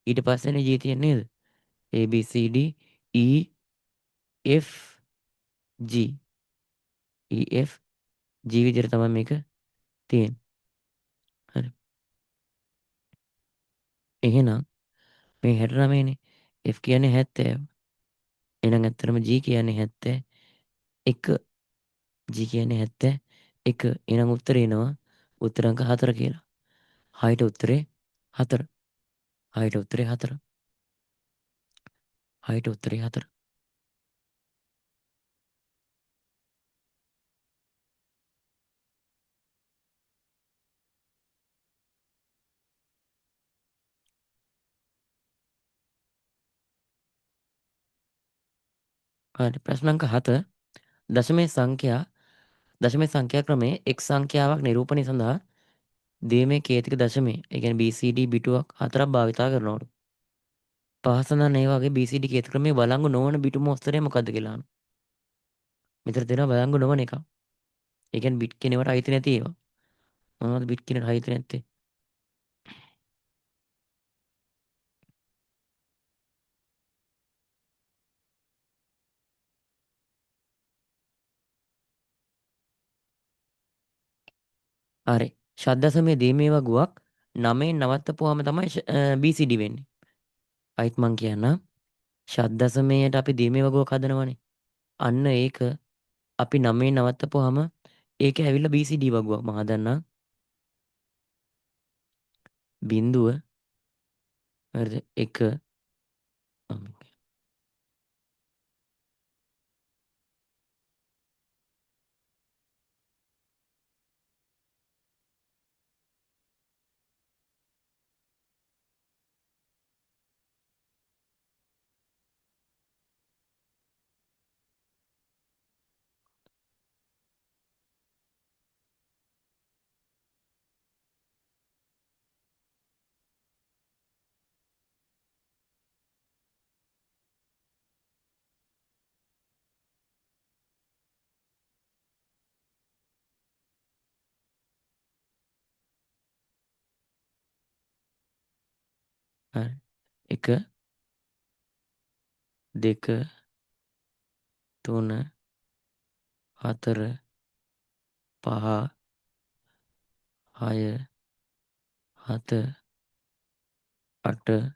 ඊට පස්සේනේ G තියෙන්නේ නේද? A B C D E F G. E F G විදිහට තමයි මේක තියෙන්නේ. හරි. එහෙනම් මේ 69නේ. F කියන්නේ 70. එහෙනම් ඇත්තටම G කියන්නේ 71. G කියන්නේ 71. එහෙනම් උත්තරේ එනවා උත්තර අංක 4 කියලා. හයිට උත්තරේ 4. හයිට උත්තරේ 4. හයිට උත්තරේ 4. හරි ප්‍රශ්න අංක 7 දශමයේ සංඛ්‍යා ක්‍රමයේ එක් සංඛ්‍යාවක් නිරූපණය සඳහා දීමේ කේතික දශමයේ ඒ කියන්නේ BCD බිටුවක් හතරක් භාවිතා කරනවලු. පහසඳන් ඒ වගේ BCD කේතික ක්‍රමයේ වළංගු නොවන බිටු මොස්තරය මොකද්ද කියලා අහනවා. මෙතන තියෙනවා වළංගු නොවන එක. ඒ කියන්නේ බිට් කෙනෙකුට අයිති නැති ඒවා. මොනවද බිට් කෙනෙකුට අයිති නැත්තේ? හරි. ශබ්දසමයේ දීමේ වගුවක් 9න් නවත්තපුවාම තමයි BCD වෙන්නේ. අයිත් මං කියන්නම්. ශබ්දසමයට අපි දීමේ වගුවක් හදනවනේ. අන්න ඒක අපි 9න් නවත්තපුවාම ඒක ඇවිල්ලා BCD වගුවක් මම හදන්නම්. බිංදුව හරිද? 1 හරි. 1 2 3 4 5 6 7 8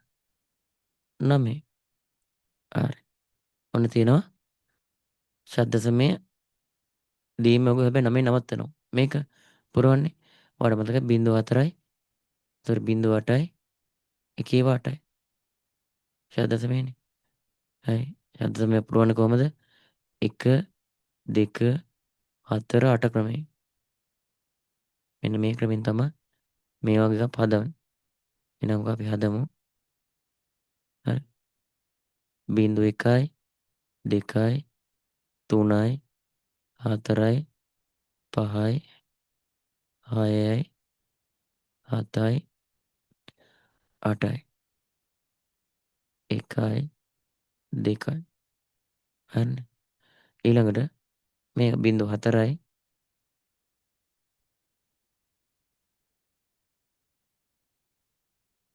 9. හරි. ඔන්න තියෙනවා ශබ්දසමය දීම වගුව හැබැයි 9න් නවත්තනවා. මේක පුරවන්නේ. ඔයාලට මතකයි 0.4යි. ඒතර 0.8යි. 1.8යි. ශබ්දසමයනේ. හරි. ශබ්දසමය පුරවන්නේ කොහමද? 1 2 4 8 ක්‍රමයෙන්. මෙන්න මේ ක්‍රමෙන් තමයි මේ වගේ එකක් හදන්නේ. එහෙනම් අපි හදමු. හරි. 0.1යි 2යි 3යි 4යි 5යි 6යි 7යි 8යි 1යි 2යි. හරිනේ. ඊළඟට මේක 0.4යි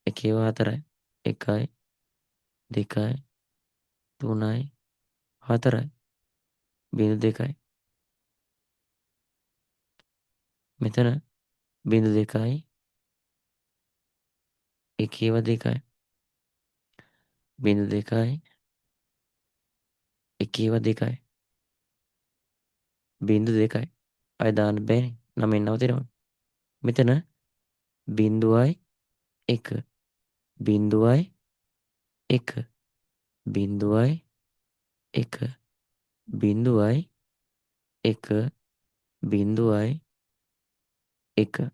1.4යි 1යි 2යි 3යි 4යි 0.2යි. මෙතන 0.2යි 1.2යි 0.2යි 1.2යි 0.2යි. අය දාන්න බෑනේ. 9න් නවතිනවා. මෙතන 0යි 1 0යි 1 0යි 1 0යි 1 0යි 1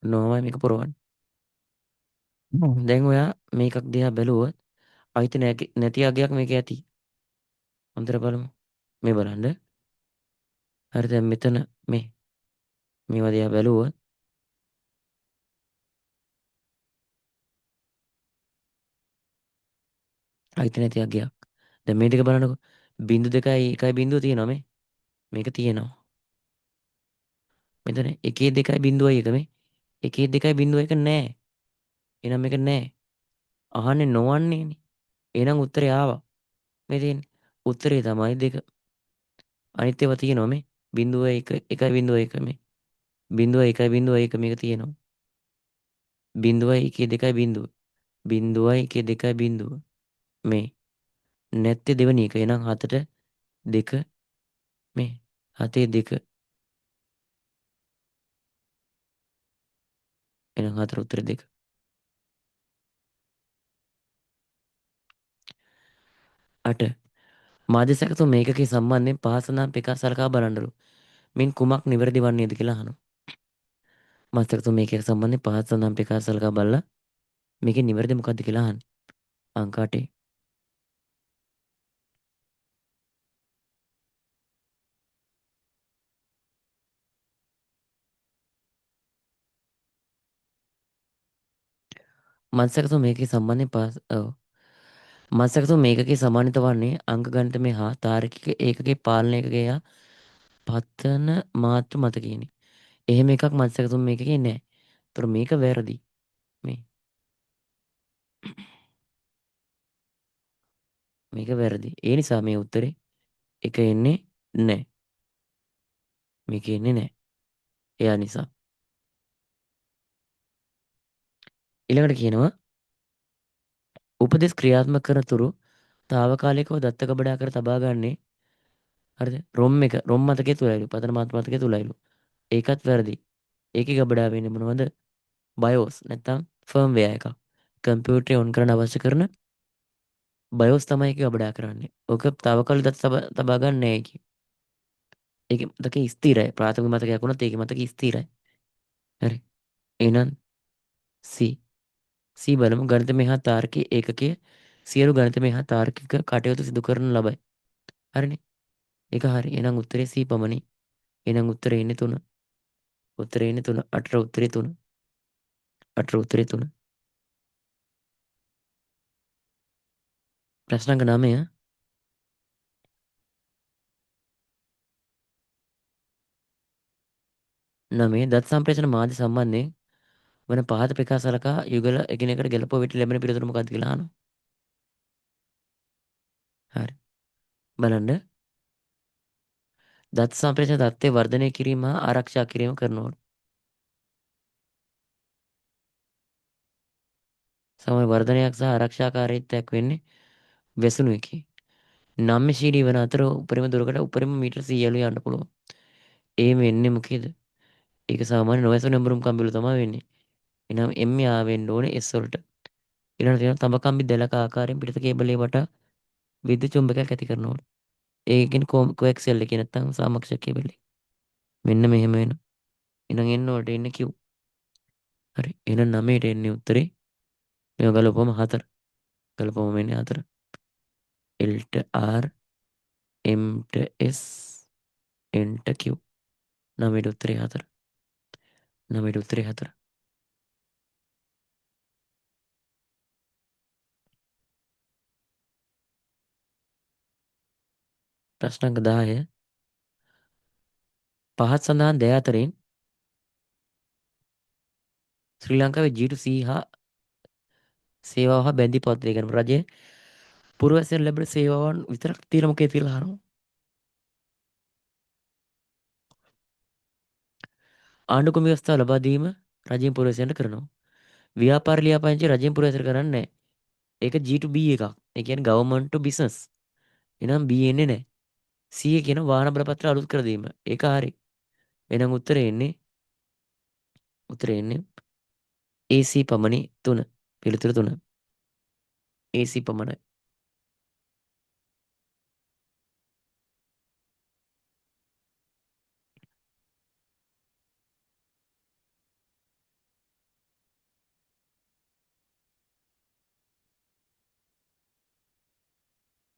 නොවයි මේක පුරවන්න. දැන් ඔයා මේකක් දිහා බැලුවොත් අයිති නැති අගයක් මේක ඇති. හොඳට බලමු. මේ බලන්න. හරි දැන් මෙතන මේවා දිහා බැලුවොත් අයිති නැති අගයක්. දැන් මේ ටික බලන්නකො. 0.2යි 1.0 තියෙනවා මේ. මේක තියෙනවා. මෙතන 1 2යි 0යි 1 මේ. 1 2යි 0යි 1 නෑ. එහෙනම් මේක නෑ. අහන්නේ නොවන්නේනේ. එහෙනම් උත්තරේ ආවා. මේ තියෙන්නේ. උත්තරේ තමයි 2. අනිත් ඒවා තියෙනවා මේ. 0.1 1.1 මේ. 0.1 මේක තියෙනවා. 0.1 2 0.1 2 මේ. නැත්තේ දෙවෙනි එක. එහෙනම් 7ට 2 මේ. 7 2 එහෙනම් 4 උත්තරේ 2. 8 මාධ්‍ය සැකසුම් මේකකේ සම්බන්ධයෙන් පහත සඳහන් පෙකා සලකා බලන්නලු. මින් කුමක් නිවැරදි වන්නේද කියලා අහනවා. මාධ්‍ය සැකසුම් මේකක සම්බන්ධයෙන් පහත සඳහන් පෙකා සලකා බලලා මේකේ නිවැරදි මොකක්ද කියලා අහන්නේ. අංක 8. මාධ්‍ය සැකසුම් මේකේ සම්බන්ධයෙන් මාධ්‍ය සැකසුම් මේකකේ සමානිත වන්නේ අංක ගණිතමය හා තාර්කික ඒකකයේ පාලන ඒකකය හා පතන මාතෘ මතකයනි. එහෙම එකක් මාධ්‍ය සැකසුම් මේකකේ නැහැ. ඒතර මේක වැරදි. මේ මේක වැරදි. ඒ නිසා මේ උත්තරේ එක එන්නේ නැහැ. මේක එන්නේ නැහැ. එයා නිසා. ඊළඟට කියනවා උපදෙස් ක්‍රියාත්මක කරන තුරු తాවකාලිකව දත්ත ගබඩා කර තබා ගන්නේ හරිද? රොම් මතකයේ තුලයිලු. පතන මාතෘ මතකයේ තුලයිලු. ඒකත් වැරදි. ඒකේ ගබඩා වෙන්නේ මොනවද? BIOS නැත්තම් ෆර්ම්වෙයා එකක්. කම්පියුටරේ ඔන් කරන්න අවශ්‍ය කරන BIOS තමයි ඒක ගබඩා කරන්නේ. ඕක తాවකාලික දත්ත තබා ගන්න නැහැ ඒකේ. ඒකේ මතකයේ ස්ථිරයි. ප්‍රාථමික මතකයක් වුණත් ඒකේ මතකයේ ස්ථිරයි. හරි. එහෙනම් C බලමු ගණිතමය හා තාර්කික ඒකකයේ සියලු ගණිතමය හා තාර්කික කටයුතු සිදු කරන ලබයි. හරිනේ. ඒක හරි. එහෙනම් උත්තරේ C පමණි. එහෙනම් උත්තරේ ඉන්නේ 3. උත්තරේ ඉන්නේ 3. 8 උත්තරේ 3. 8 උත්තරේ 3. ප්‍රශ්න අංක 9 දත් සම්ප්‍රේෂණ මාධ්‍ය සම්බන්ධයෙන් වන පහත ප්‍රකාශ සලකා යුගල එකිනෙකට ගැලපුව විට ලැබෙන පිළිතුර මොකක්ද කියලා අහනවා. හරි. බලන්න. දත් සම්ප්‍රේෂණ தත්ත්වය වර්ධනය කිරීම හා ආරක්ෂා කිරීම කරනවලු. සමය වර්ධනයක් සහ ආරක්ෂාකාරීත්වයක් වෙන්නේ වැසුණු එකේ. නම්‍යශීලී වන අතර උපරිම දුරකට උපරිම මීටර් 100 යන්න පුළුවන්. ඒ වෙන්නේ මොකේද? ඒක සාමාන්‍ය නොවැසුණු නැඹුරුම් කම්බිවල තමයි වෙන්නේ. එනම් M ආවෙන්න ඕනේ S වලට. ඊළඟට තියෙනවා තඹ කම්බි දැලක ආකාරයෙන් පිටත කේබලයේ වටා විද්‍යුත් චුම්බකයක් ඇති කරනවා. ඒ කියන්නේ කොඇක්සියල් එකේ නැත්තම් සාමක්ෂ කේබල් එක. මෙන්න මෙහෙම වෙනවා. එහෙනම් N වලට එන්නේ Q. හරි. එහෙනම් 9ට එන්නේ උත්තරේ. මේව ගලපුවම 4. ගලපුවම එන්නේ 4. L ට R M ට S N ට Q. 9ට උත්තරේ 4. 9ට උත්තරේ 4. ප්‍රශ්න අංක 10 පහත් සඳහන් දෙය අතරින් ශ්‍රී ලංකාවේ G2C හා සේවාව හා බැඳී පවතින. ඒ කියන්නේ රජයේ පුරවැසියන් ලැබෙන සේවාවන් විතරක් තියෙන මොකේද කියලා අහනවා. ආණ්ඩුක්‍රම ව්‍යවස්ථාව ලබා දීම රජයෙන් පුරවැසියන්ට කරනවා. ව්‍යාපාර ලියාපදිංචි රජයෙන් පුරවැසියන්ට කරන්නේ නැහැ. ඒක G2B එකක්. ඒ කියන්නේ government to business. එහෙනම් B එන්නේ නැහැ. C කියන වාහන බලපත්‍ර අලුත් කර දීම. ඒක හරි. එහෙනම් උත්තරේ එන්නේ AC පමණි 3. පිළිතුර 3. AC පමණයි.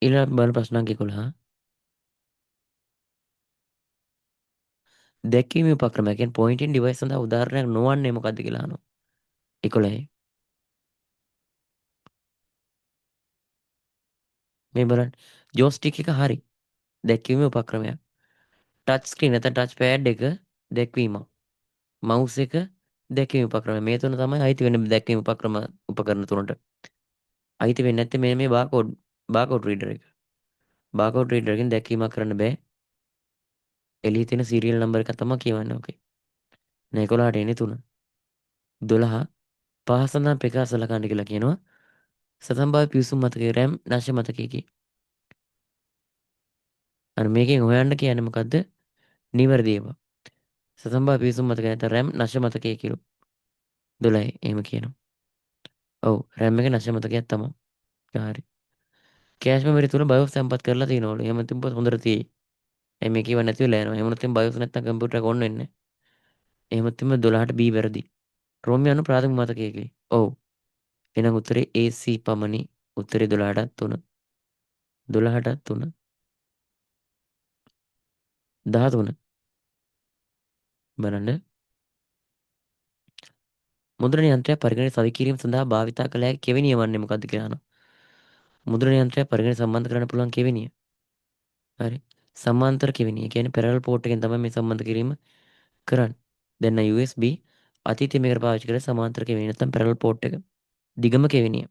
ඊළඟ බලන ප්‍රශ්න අංක 11. දැක්වීමේ උපක්‍රමය කියන්නේ පොයින්ටින් ඩිවයිස් සඳහා උදාහරණයක් නොවන්නේ මොකක්ද කියලා අහනවා. 11. මේ බලන්න. ජෝස්ටික් එක හරි. දැක්වීමේ උපක්‍රමයක්. ටච් ස්ක්‍රීන් නැත්නම් ටච් පෑඩ් එක දැක්වීමක්. මවුස් එක දැක්වීම උපකරණ. මේ තුන තමයි අයිති වෙන්නේ දැක්වීම උපකරණ තුනට. අයිති වෙන්නේ නැත්තේ මේ බාකෝඩ් රීඩර් එක. බාකෝඩ් රීඩර් එකෙන් දැක්වීමක් කරන්න බෑ. එළියේ තියෙන සීරියල් නම්බර් එක තමයි කියවන්නේ. ඕකේ. නේ 11ට එන්නේ 3. 12 පහ සඳහන් ප්‍රකාශ සලකන්න කියලා කියනවා. සතම්බාවේ පිවිසුම් මතකයේ RAM නැශ මතකයේකි. අර මේකෙන් හොයන්න කියන්නේ මොකද්ද? නිවැරදි ඒවා. සතම්බාවේ පිවිසුම් මතකයේ නැත්නම් RAM නැශ මතකයේ කියලා. 12 එහෙම කියනවා. ඔව් RAM එක නැශ මතකයක් තමයි. හරි. කෑෂ් මෙමරි තුල BIOS සම්පත් කරලා තියෙනවලු. එහෙම තිබ්බොත් හොඳට තියෙයි. මේ කිව නැති වෙලා යනවා. එහෙම නැත්නම් BIOS නැත්නම් කම්පියුටර් එක ඔන් වෙන්නේ නැහැ. එහෙම තිබ්බ 12ට B වැරදි. රෝමියෝ අනු ප්‍රාථමික මතකයකි. ඔව්. එහෙනම් උත්තරේ AC පමණි. උත්තරේ 12ට 3. 12ට 3. 13. බලන්න. මුද්‍රණ යන්ත්‍රය පරිගණක සවි කිරීම සඳහා භාවිතා කළ හැකි කෙවෙනිය වන්නේ මොකද්ද කියලා අහනවා. මුද්‍රණ යන්ත්‍රය පරිගණක සම්බන්ධ කරන්න පුළුවන් කෙවෙනිය. හරි. සමාන්තර කෙවෙනිය. කියන්නේ පැරලල් පෝට් එකෙන් තමයි මේ සම්බන්ධ කිරීම කරන්නේ. දැන් USB අතීතයේ මේකට පාවිච්චි කරලා සමාන්තර කෙවෙනිය නැත්නම් පැරලල් පෝට් එක. දිගම කෙවෙනිය.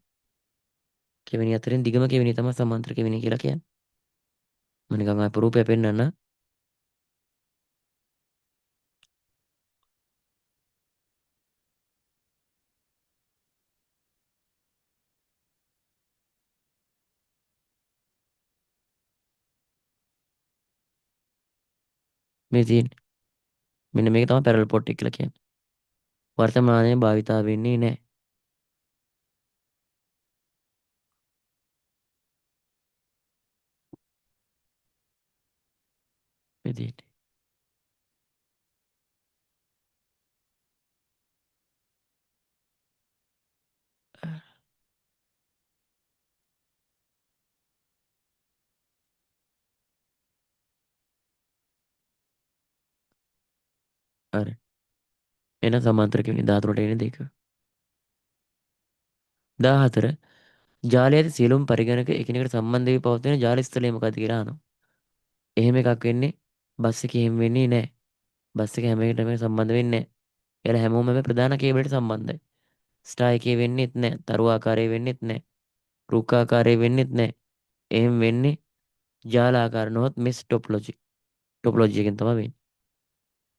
කෙවෙනිය අතරින් දිගම කෙවෙනිය තමයි සමාන්තර කෙවෙනිය කියලා කියන්නේ. මම නිකන් ආ ප්‍රූපය පෙන්නන්න. මේ තියෙන්නේ. මෙන්න මේක තමයි පැරලල් පෝට් එක කියලා කියන්නේ. වර්තමානයේ භාවිතා වෙන්නේ නැහැ. මේ තියෙන්නේ. හරි. එහෙනම් සමාන්තර කෙවෙනිය 13ට එන්නේ දෙක. 14 ජාලයේ ඇති සියලුම පරිගණක එකිනෙකට සම්බන්ධ වී පවතින ජාල ස්ථලය මොකක්ද කියලා අහනවා. එහෙම එකක් වෙන්නේ බස් එකේ එහෙම වෙන්නේ නැහැ. බස් එක හැම එකටම සම්බන්ධ වෙන්නේ නැහැ. එයාලා හැමෝම මේ ප්‍රධාන කේබලයට සම්බන්ධයි. ස්ටාර් එකේ වෙන්නේත් නැහැ. තරු ආකාරයේ වෙන්නේත් නැහැ. රුක් ආකාරයේ වෙන්නේත් නැහැ. එහෙම වෙන්නේ ජාල ආකාර නොහොත් මෙස් ටොපොලොජි. ටොපොලොජි එකෙන් තමයි වෙන්නේ.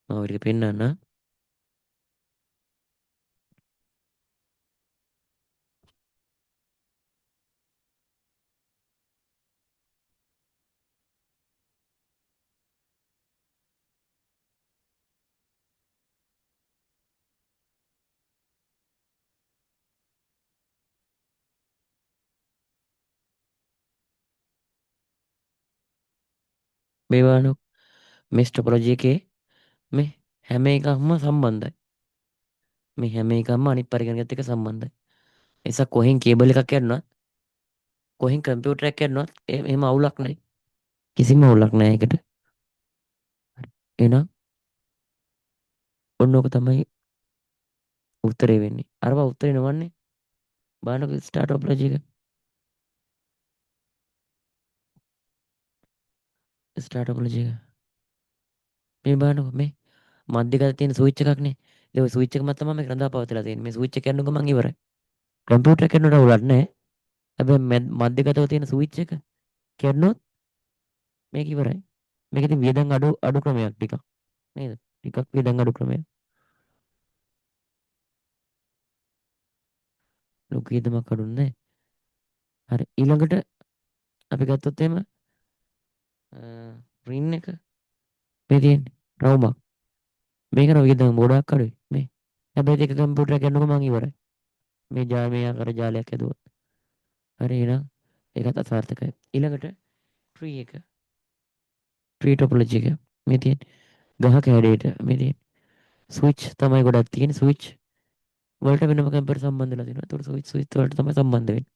මම ඔය ටික පෙන්නන්න. මේ වano මෙස් ටොපොලොජි එකේ මේ හැම එකක්ම සම්බන්ධයි. මේ හැම එකක්ම අනිත් පරිගණකයත් එක්ක සම්බන්ධයි. ඒ නිසා කොහෙන් කේබල් එකක් යන්නවත් කොහෙන් කම්පියුටරයක් යන්නවත් එහෙම අවුලක් නැහැ. කිසිම අවුලක් නැහැ ඒකට. එහෙනම් ඔන්න ඕක තමයි උත්තරේ වෙන්නේ. අරවා උත්තරේ නවන්නේ. බලන්නකො ස්ටාර්ට් ඔප්ලොජි එක. ස්ටාර්ට් ඔප්ලොජි එක. මේ බලන්නකො මේ මධ්‍යගත තියෙන ස්විච් එකක් නේ. ඒ ඔය ස්විච් එක මත තමයි මේක රඳා පවතිලා තියෙන්නේ. මේ ස්විච් එක කැඩුණු ගමන් ඉවරයි. කම්පියුටර් එක කැඩුණාට අවුලක් නැහැ. හැබැයි මධ්‍යගතව තියෙන ස්විච් එක කැඩුණොත් මේක ඉවරයි. මේක ඉතින් වියදම් අඩු ක්‍රමයක් ටිකක්. නේද? ටිකක් වියදම් අඩු ක්‍රමයක්. ලොකු වියදමක් අඩුන්නේ නැහැ. හරි ඊළඟට අපි ගත්තොත් එහෙම රින් එක මේ තියෙන්නේ රවුමක්. මේක නම් වියදම ගොඩාක් අඩුයි මේ. හැබැයි ඒක කම්පියුටර් එකක් ගන්නකො මං ඉවරයි. මේ මේ ආකාර ජාලයක් ඇදුවොත්. හරි එහෙනම් ඒකත් අසාර්ථකයි. ඊළඟට ට්‍රී එක. ට්‍රී ටොපොලොජි එක. මේ තියෙන ගහ කැඩේට මේ තියෙන ස්විච් තමයි ගොඩක් තියෙන. ස්විච් වලට වෙනම කම්පියුටර් සම්බන්ධ වෙලා තියෙනවා. ඒතකොට ස්විච් වලට තමයි සම්බන්ධ වෙන්නේ.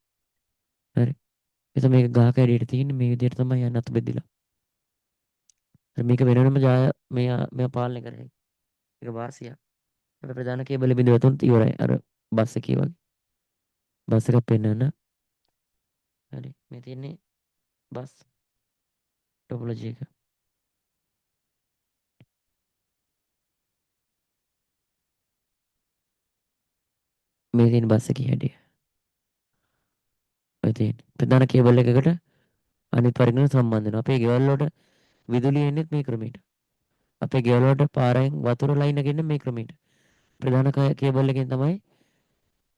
හරි. එතකොට මේක ගහ කැඩේට තියෙන්නේ මේ විදිහට තමයි යන්න අත බෙදලා. හරි මේක වෙනම මෙයා පාලනය කරන්නේ. ඒක වාසියක්. අපේ ප්‍රධාන කේබල් බිඳුව තුනත් ඉවරයි. අර බස් එකේ වගේ. බස් එකක් පෙන්වන්න. හරි. මේ තියෙන්නේ බස් ටොපොලොජි එක. මේ තියෙන බස් එකේ හැඩය. ඔය තියෙන ප්‍රධාන කේබල් එකකට අනිත් පරිගණක සම්බන්ධ වෙනවා. අපේ ගෙවල් වලට විදුලිය එන්නේ මේ ක්‍රමයට. අපේ ගෙවල් වලට පාරෙන් වතුර ලයින් එක එන්නේ මේ ක්‍රමයට. ප්‍රධාන කේබල් එකෙන් තමයි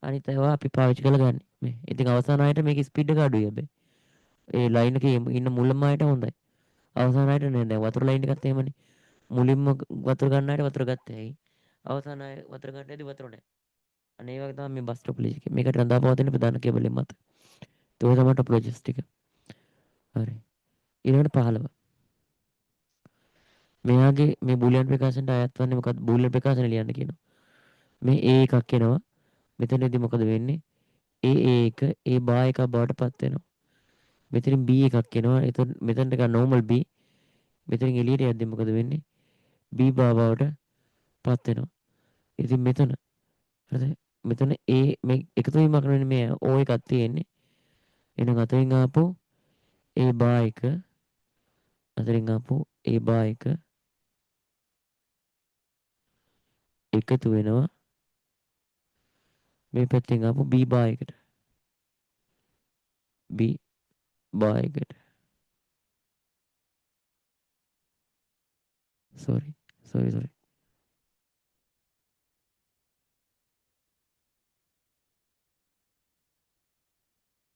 අනිත් ඒවා අපි පාවිච්චි කරලා ගන්න. මේ. ඉතින් අවසාන ආයත මේක ස්පීඩ් එක අඩුයි හැබැයි. ඒ ලයින් එකේ ඉන්න මුලම ආයත හොඳයි. අවසාන ආයත නෑ. දැන් වතුර ලයින් එකත් එහෙමනේ. මුලින්ම වතුර ගන්න ආයත වතුර ගත්තේ ඇයි? අවසාන ආය වතුර ගන්නදී වතුර නෑ. අනේ ඒ වගේ තමයි මේ බස් ටොපොලොජි එක. මේකට රඳා පවතින ප්‍රධාන කේබල් එක මත. ඒක තමයි ටොපොලොජිස් ටික. හරි. ඊළඟට 15. මෙයාගේ මේ බූලියන් ප්‍රකාශනට අයත් වන්නේ මොකක්ද? බූලියන් ප්‍රකාශන ලියන්න කියනවා. මේ A එකක් එනවා. මෙතනදී මොකද වෙන්නේ? A එක A බා එකක් බවට පත් වෙනවා. මෙතනින් B එකක් එනවා. එතකොට මෙතනට ගන්න normal B. මෙතනින් එළියට යද්දි මොකද වෙන්නේ? B බා බවට පත් වෙනවා. ඉතින් මෙතන හරිද? මෙතන A මේ එකතු වීමක් නෙවෙයි මේ O එකක් තියෙන්නේ. එහෙනම් අතරින් ආපු A බා එක අතරින් ආපු A බා එක එකතු වෙනවා මේ පැත්තෙන් ආපු B බා එකට. B බා එකට. sorry.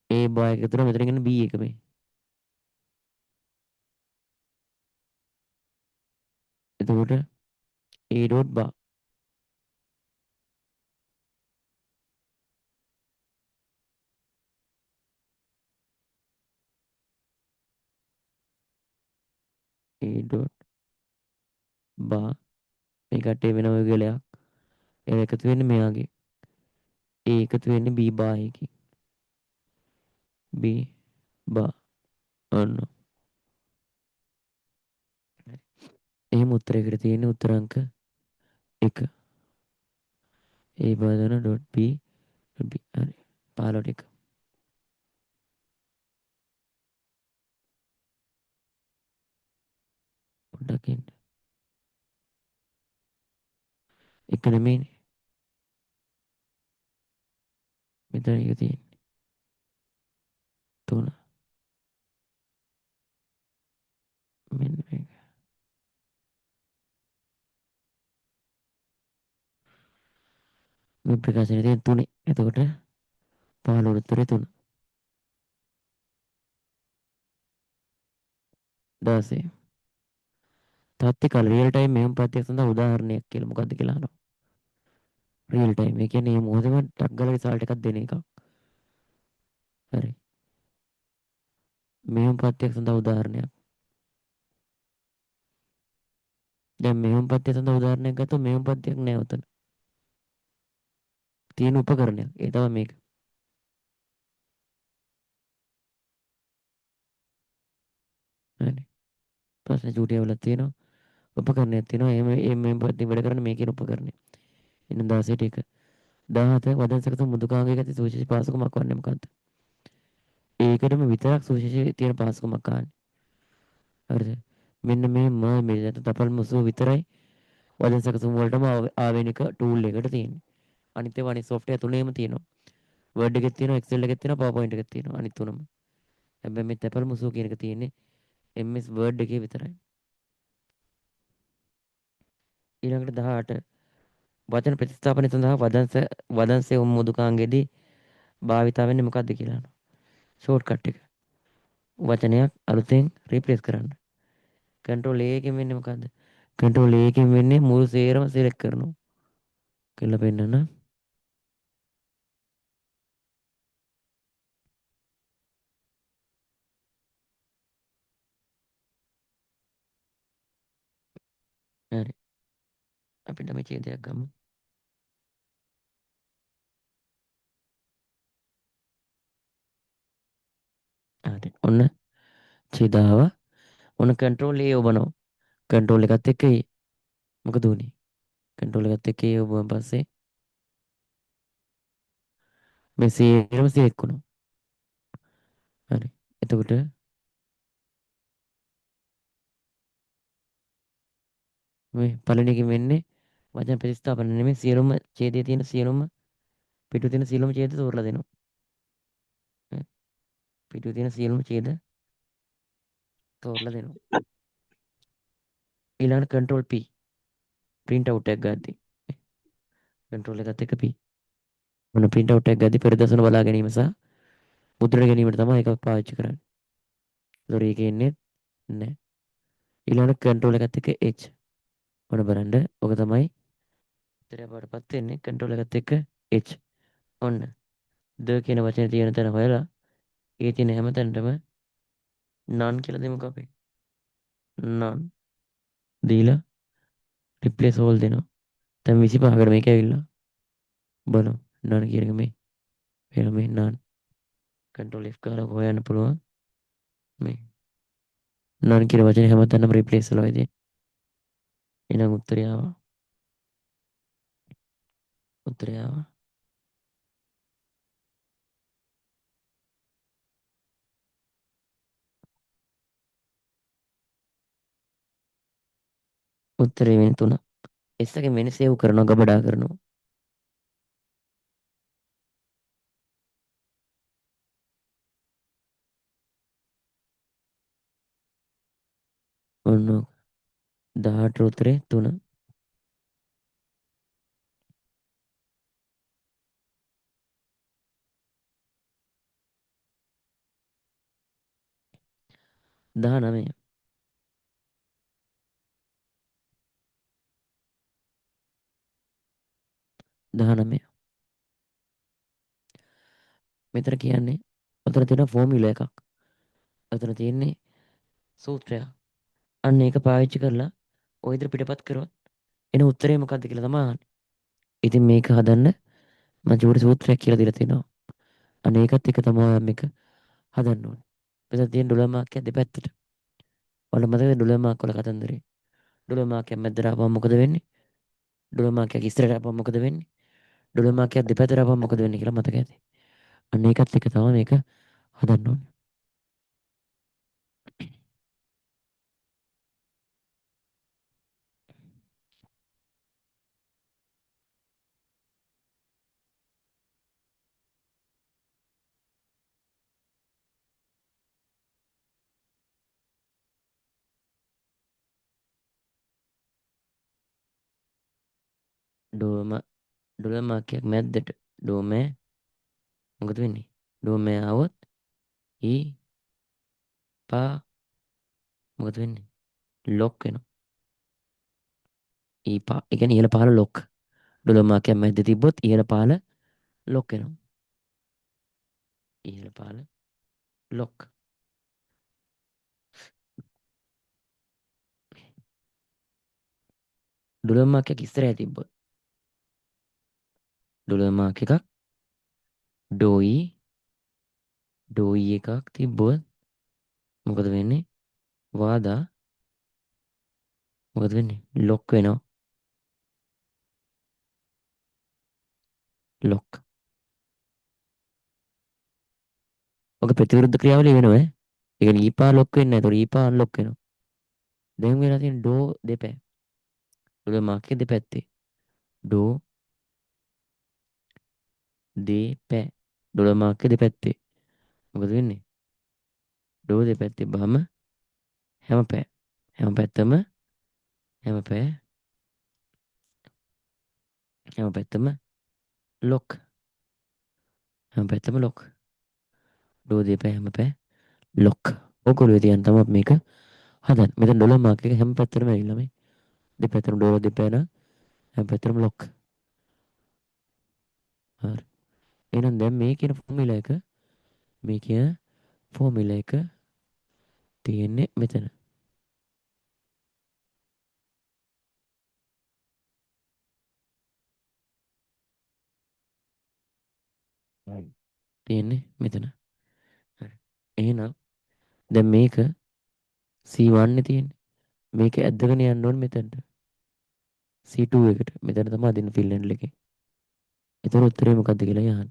A බා එක තුන මෙතන ගන්න B එක මේ. එතකොට A dot bar A dot bar මේ කට්ටිය වෙනම විගලයක්. ඒ එකතු වෙන්නේ මෙයාගේ. ඒ එකතු වෙන්නේ B බා එකකින්. B බා අන්න. එහෙම උත්තරයකට තියෙන උත්තර අංක 1. A බාදන dot B dot B හරි. 15ට 1. පොඩ්ඩක් ඉන්න. එක නෙමෙයිනේ. මෙතන එක තියෙන්නේ 3. මෙන්න මේක. මේ ප්‍රකාශනයේ තියෙන 3. එතකොට 15 උත්තරේ 3. 16. තාත්ති කල රියල් ටයිම් මෙහෙම ප්‍රත්‍යක් සඳහා උදාහරණයක් කියලා මොකද්ද කියලා අහනවා. රියල් ටයිම් ඒ කියන්නේ මේ මොහොතේම ටක් ගාලා රිසල්ට් එකක් දෙන එකක්. හරි. මෙහෙම ප්‍රත්‍යක් සඳහා උදාහරණයක්. දැන් මෙහෙම ප්‍රත්‍යක් සඳහා උදාහරණයක් ගත්තොත් මෙහෙම ප්‍රත්‍යක් නෑ උතන. තියෙන උපකරණයක්. ඒ තමයි මේක. හරි. ප්‍රශ්න චූටිය වල තියෙනවා. උපකරණයක් තියෙනවා. එහෙම මේ ප්‍රත්‍යක් වැඩ කරන්නේ මේකේ උපකරණය. ඉන්න 16ට 1. 17 වදන්සකට මුදුකාංගයක ඇති සුවිශේෂ පාසුකමක් වන්නේ මොකද්ද? ඒකටම විතරක් සුවිශේෂ තියෙන පාසුකමක් ආන්නේ. හරිද? මෙන්න මේ මේ තපල් මුසුව විතරයි වදන්සක සුමු වලටම ආවේනික ටූල් එකට තියෙන්නේ. අනිත් ඒවා අනිත් software තුනේම තියෙනවා. Word එකෙත් තියෙනවා, Excel එකෙත් තියෙනවා, PowerPoint එකෙත් තියෙනවා. අනිත් තුනම. හැබැයි මේ තපල් මුසුව කියන එක තියෙන්නේ MS Word එකේ විතරයි. ඊළඟට 18 වචන ප්‍රතිස්ථාපනය සඳහා වදන්සේ මුදුකාංගෙදී භාවිතා වෙන්නේ මොකක්ද කියලා අහනවා. ෂෝට්කට් එක. වචනයක් අලුතෙන් රීප්ලේස් කරන්න. Control A එකෙන් වෙන්නේ මොකද්ද? කන්ට්‍රෝල් A එකෙන් වෙන්නේ මුළු සේරම සිලෙක්ට් කරනවා. කියලා පෙන්නන. හරි. අපිට මේ ඡේදයක් ගමු. හරි. ඔන්න ඡේදාව. ඔන්න කන්ට්‍රෝල් A ඔබනවා. කන්ට්‍රෝල් එකත් එක්ක මොකද උනේ? කන්ට්‍රෝල් එකත් එක්ක ඔබුවන් පස්සේ මේ සේරම සිලෙක්ට් වුණා. හරි. එතකොට මේ පළවෙනි එකෙන් වෙන්නේ වචන ප්‍රතිස්ථාපන නෙමෙයි සියලුම ඡේදයේ තියෙන සියලුම පිටු තියෙන සියලුම ඡේද තෝරලා දෙනවා. හරි. පිටු තියෙන සියලුම ඡේද තෝරලා දෙනවා. ඊළඟට කන්ට්‍රෝල් P print out එකක් ගද්දී කන්ට්‍රෝල් එකත් එක්ක P මොන print out එකක් ගද්දී පෙරදසන බලා ගැනීම සහ මුද්‍රණ ගැනීමට තමයි එකක් පාවිච්චි කරන්නේ. ඒතොර ඒකේ ඉන්නේ නැහැ. ඊළඟට කන්ට්‍රෝල් එකත් එක්ක H මොන බලන්න ඔක තමයි උත්තරය බාටපත් වෙන්නේ කන්ට්‍රෝල් එකත් එක්ක H. ඔන්න ද කියන වචනේ තියෙන තැන හොයලා ඒ තියෙන හැම තැනටම none කියලා දෙමුකෝ අපි. none දීලා replace all දෙනවා. දැන් 25කට මේක ඇවිල්ලා බලමු none කියන එක මේ වෙන මේ none control F කරලා හොයන්න පුළුවන් මේ none කියන වචනේ හැම තැනම replace වෙලා ඉතින් එහෙනම් උත්තරය ආවා. උත්තරය ආවා. උත්තරේ වෙන 3. S එකෙන් වෙන සේව් කරනවා ගබඩා කරනවා. ඔන්න 18 උත්තරේ 3. 19. 19. මෙතන කියන්නේ ඔතන තියෙන ෆෝමියුලා එකක්. ඔතන තියෙන්නේ සූත්‍රයක්. අන්න ඒක පාවිච්චි කරලා ඔය විදිහට පිටපත් කරොත් එන උත්තරේ මොකක්ද කියලා තමයි අහන්නේ. ඉතින් මේක හදන්න මම චූටි සූත්‍රයක් කියලා දීලා තිනවා. අන්න ඒකත් එක තමයි මේක හදන්න ඕනේ. මෙතන තියෙන ඩොලර් මාක්කයක් දෙපැත්තට. ඔයාලට මතකද ඩොලර් මාක් වල කතන්දරේ? ඩොලර් මාක්කයක් මැද්දට ආපුවම මොකද වෙන්නේ? ඩොලර් මාක්කයක් ඉස්සරහට ආපුවම මොකද වෙන්නේ? ඩොලර් මාක්කයක් දෙපැත්තට ආපුවම මොකද වෙන්නේ කියලා මතක ඇති. අන්න ඒකත් එක තමයි මේක හදන්න ඕනේ. ඩෝම ඩොලර් මාක්කයක් මැද්දට ඩෝමෑ මොකද වෙන්නේ? ඩෝමෑ આવොත් ඊ පා මොකද වෙන්නේ? ලොක් වෙනවා. ඊ පා ඒ කියන්නේ ඉහළ පහළ ලොක්. ඩොලර් මාක්කයක් මැද්ද තිබ්බොත් ඉහළ පහළ ලොක් වෙනවා. ඉහළ පහළ ලොක්. ඩොලර් මාක්කයක් ඉස්සරහ තිබ්බොත් ඩොලර් මාක් එකක් ඩෝයි ඩෝයි එකක් තිබ්බොත් මොකද වෙන්නේ? වාදා මොකද වෙන්නේ? ලොක් වෙනවා. ලොක්. ඔක ප්‍රතිවිරුද්ධ ක්‍රියාවලිය වෙනවා ඈ. ඒ කියන්නේ ඊපා ලොක් වෙන්නේ නැහැ. ඒතකොට ඊපා අන්ලොක් වෙනවා. දැන් වෙලා තියෙන ඩෝ දෙපැ. ඩොලර් මාක් එක දෙපැත්තේ. ඩෝ දෙපැ. ඩොලර් මාක් එක දෙපැත්තේ. මොකද වෙන්නේ? ඩෝ දෙපැත්තේ බහම හැම පෑ. හැම පැත්තම හැම පෑ හැම පැත්තම ලොක්. හැම පැත්තම ලොක්. ඩෝ දෙපැ හැම පෑ ලොක්. ඕක ඔළුවේ තියන් තමයි මේක හදන්නේ. මෙතන ඩොලර් මාක් එක හැම පැත්තටම ඇවිල්ලා මේ දෙපැත්තටම ඩෝර දෙපැන හැම පැත්තටම ලොක්. හරි. එහෙනම් දැන් මේ කියන ෆෝමියුලා එක මේ කියන ෆෝමියුලා එක තියෙන්නේ මෙතන. හරි. තියෙන්නේ මෙතන. හරි. එහෙනම් දැන් මේක C1 නේ තියෙන්නේ. මේක ඇද්දගෙන යන්න ඕනේ මෙතනට. C2 එකට. මෙතන තමයි අදින්න ෆිල්ලෙන්ඩ් එකේ. ඒතර උත්තරේ මොකද්ද කියලා යහන්න.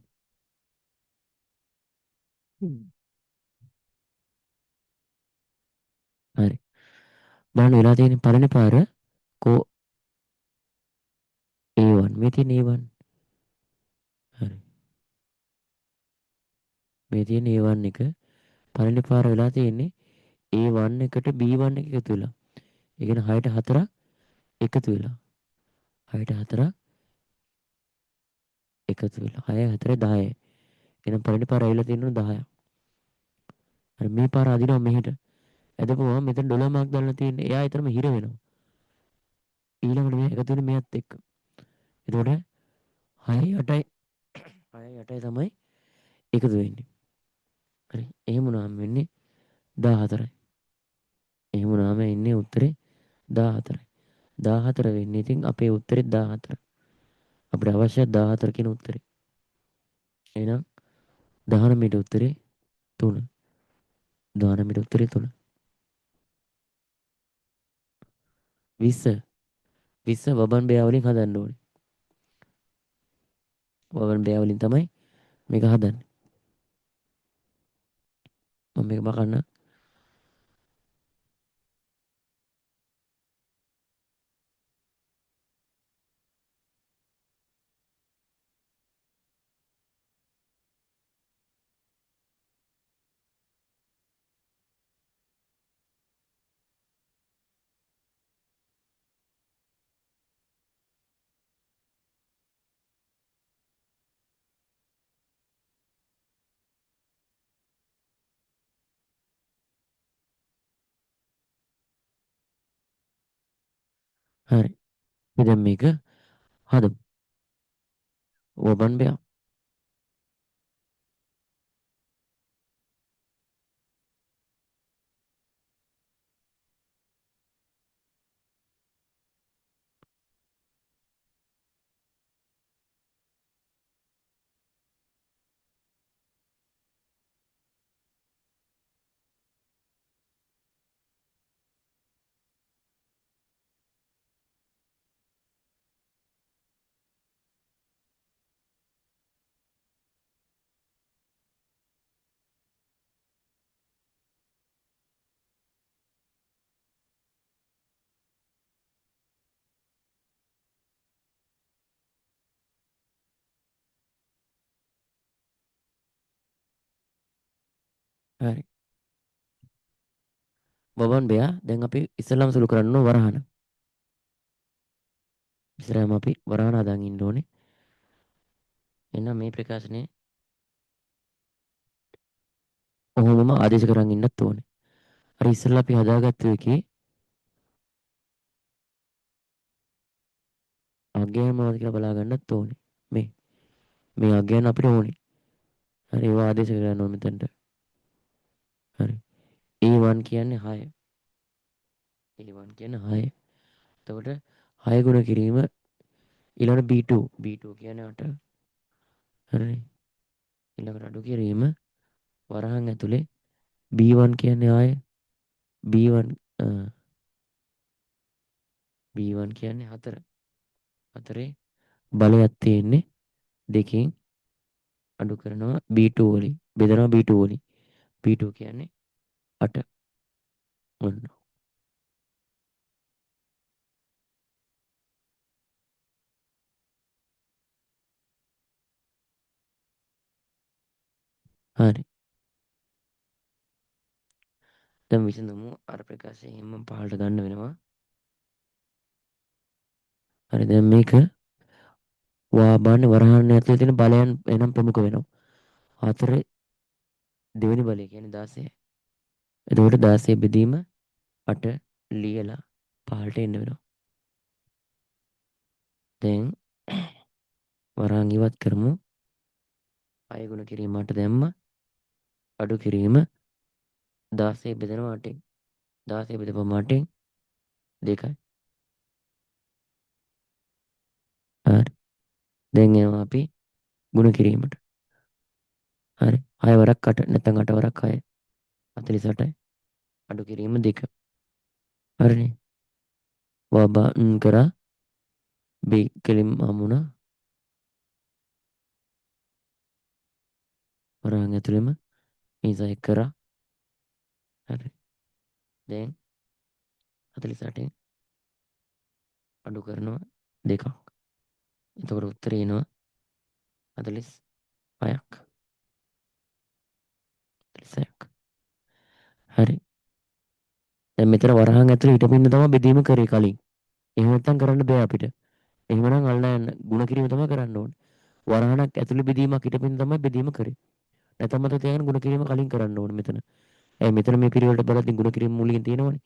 හරි. බලන්න වෙලා තියෙන පළවෙනි පාර කෝ A1 මේ තියෙන A1. හරි. මේ තියෙන A1 එක පළවෙනි පාර වෙලා තියෙන්නේ A1 එකට B1 එක එකතු වෙලා. ඒ කියන්නේ 6ට 4ක් එකතු වෙලා. 6ට 4ක් එකතු වෙලා. 6 4 10. එහෙනම් පළවෙනි පාර ඇවිල්ලා තියෙනවා 10ක්. හරි මේ පාර අදිනවා මෙහෙට. එතකොට මෙතන ඩොලර් මාක් දාලා තියෙන්නේ. එයා ඊතරම හිර වෙනවා. ඊළඟට මේ එකතු වෙන මෙයත් එක්ක. එතකොට 6 8යි 6යි 8යි තමයි එකතු වෙන්නේ. හරි. එහෙම වුණාම වෙන්නේ 14යි. එහෙම වුණාම එන්නේ උත්තරේ 14යි. 14 වෙන්නේ ඉතින් අපේ උත්තරේ 14. අපිට අවශ්‍ය 14 කියන උත්තරේ. එහෙනම් 19 උත්තරේ 3. 19 උත්තරේ 3. 20 20 වබන් බෙයා වලින් හදන්න ඕනේ. වබන් බෙයා වලින් තමයි මේක හදන්නේ. මම මේක බකන්න. හරි. අපි දැන් මේක හදමු. වබන් බෙයා. හරි. වබන් බෙයා දැන් අපි ඉස්සෙල්ලාම සුළු කරන්න ඕන වරහන. ඉස්සරහම අපි වරහන හදාගෙන ඉන්න ඕනේ. එහෙනම් මේ ප්‍රකාශනයේ ඔහොමම ආදේශ කරන් ඉන්නත් ඕනේ. අර ඉස්සෙල්ලා අපි හදාගත්තු එකේ අගයන් මොනවද කියලා බලා ගන්නත් ඕනේ. මේ මේ අගයන් අපිට ඕනේ. හරි ඒවා ආදේශ කරන්න ඕනේ මෙතනට. හරි. A1 කියන්නේ 6. A1 කියන්නේ 6. එතකොට 6 ගුණ කිරීම ඊළඟ B2. B2 කියන්නේ 8. හරිනේ. ඊළඟට අඩු කිරීම වරහන් ඇතුලේ B1 කියන්නේ ආයේ B1 B1 කියන්නේ 4. 4 බලයක් තියෙන්නේ දෙකෙන් අඩු කරනවා B2 වලින්. බෙදනවා B2 වලින්. B2 කියන්නේ 8. ඔන්න. හරි. දැන් විසඳමු අර ප්‍රකාශයෙන් මම පහළට ගන්න වෙනවා. හරි දැන් මේක බලන්න වරහන් ඇතුලේ තියෙන බලයන් එනම් ප්‍රමුඛ වෙනවා. 4 දෙවෙනි බලය කියන්නේ 16. එතකොට 16 බෙදීම 8 ලියලා පහළට එන්න වෙනවා. දැන් වරහන් ඉවත් කරමු. 6 ගුණ කිරීමට දැම්ම. අඩු කිරීම 16 බෙදෙනවා 8න්. 16 බෙදපුවම 8න් 2යි. හරි. දැන් එනවා අපි ගුණ කිරීමට. හරි. 6 වරක් 8 නැත්නම් 8 වරක් 6. 48යි. අඩු කිරීම 2. හරිනේ. වබන් කරා බි කෙලින් හමුණා. වරහන් ඇතුළෙම නිසා එක් කරා. හරි. දැන් 48න් අඩු කරනවා 2ක්. එතකොට උත්තරේ එනවා 45ක්. 46ක්. හරි. දැන් මෙතන වරහන් ඇතුළේ හිටපින්න තමයි බෙදීම කරේ කලින්. එහෙම නැත්නම් කරන්න බෑ අපිට. එහෙමනම් අල්ලා යන්න ಗುಣ කිරීම තමයි කරන්න ඕනේ. වරහණක් ඇතුළේ බෙදීමක් හිටපින්න තමයි බෙදීම කරේ. නැත්නම් මත තියාගෙන ಗುಣ කිරීම කලින් කරන්න ඕනේ මෙතන. මෙතන මේ පිළිවෙලට බලද්දී ಗುಣ කිරීම මුලින් තියෙනවනේ.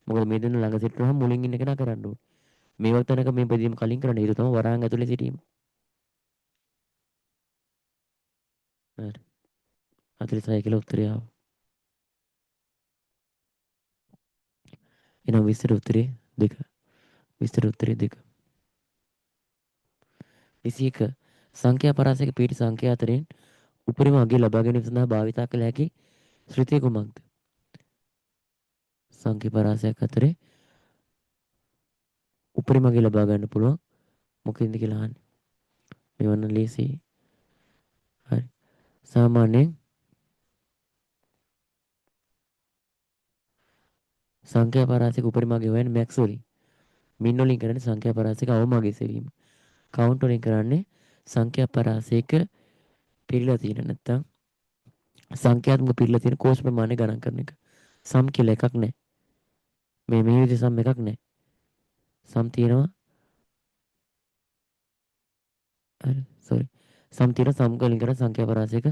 මොකද මේ දෙන්න ළඟ සිට වහම මුලින් ඉන්න කෙනා කරන්න ඕනේ. මේ වක්තනක මේ බෙදීම කලින් කරන්න. ඒක තමයි වරහන් ඇතුළේ සිටීම. හරි. 46 කියලා උත්තරය ආවා. එහෙනම් විස්තර උත්තරේ 2. විස්තර උත්තරේ 2. 21 සංඛ්‍යා පරාසයක පිහිටි සංඛ්‍යා අතරින් උපරිම අගය ලබා ගැනීම සඳහා භාවිතා කළ හැකි ශ්‍රුතිය කුමක්ද? සංඛ්‍යා පරාසයක් අතරේ උපරිම අගය ලබා ගන්න පුළුවන් මොකෙන්ද කියලා අහන්නේ. මේවන්න ලේසි. හරි. සාමාන්‍යයෙන් සංඛ්‍යා පරාසයක උපරිම අගය හොයන්නේ මැක්ස් වලින්. මින් වලින් කරන්නේ සංඛ්‍යා පරාසයක අවම අගය සෙවීම. කවුන්ට් වලින් කරන්නේ සංඛ්‍යා පරාසයක පිළිලා තියෙන නැත්තම් සංඛ්‍යාත්මක පිළිලා තියෙන කෝෂ ප්‍රමාණය ගණන් කරන එක. සම් කියලා එකක් නැහැ. මේ විදිහේ සම් එකක් නැහැ. සම් තියෙනවා. හරි. සෝරි. සම් තියෙන සම් වලින් කරන සංඛ්‍යා පරාසයක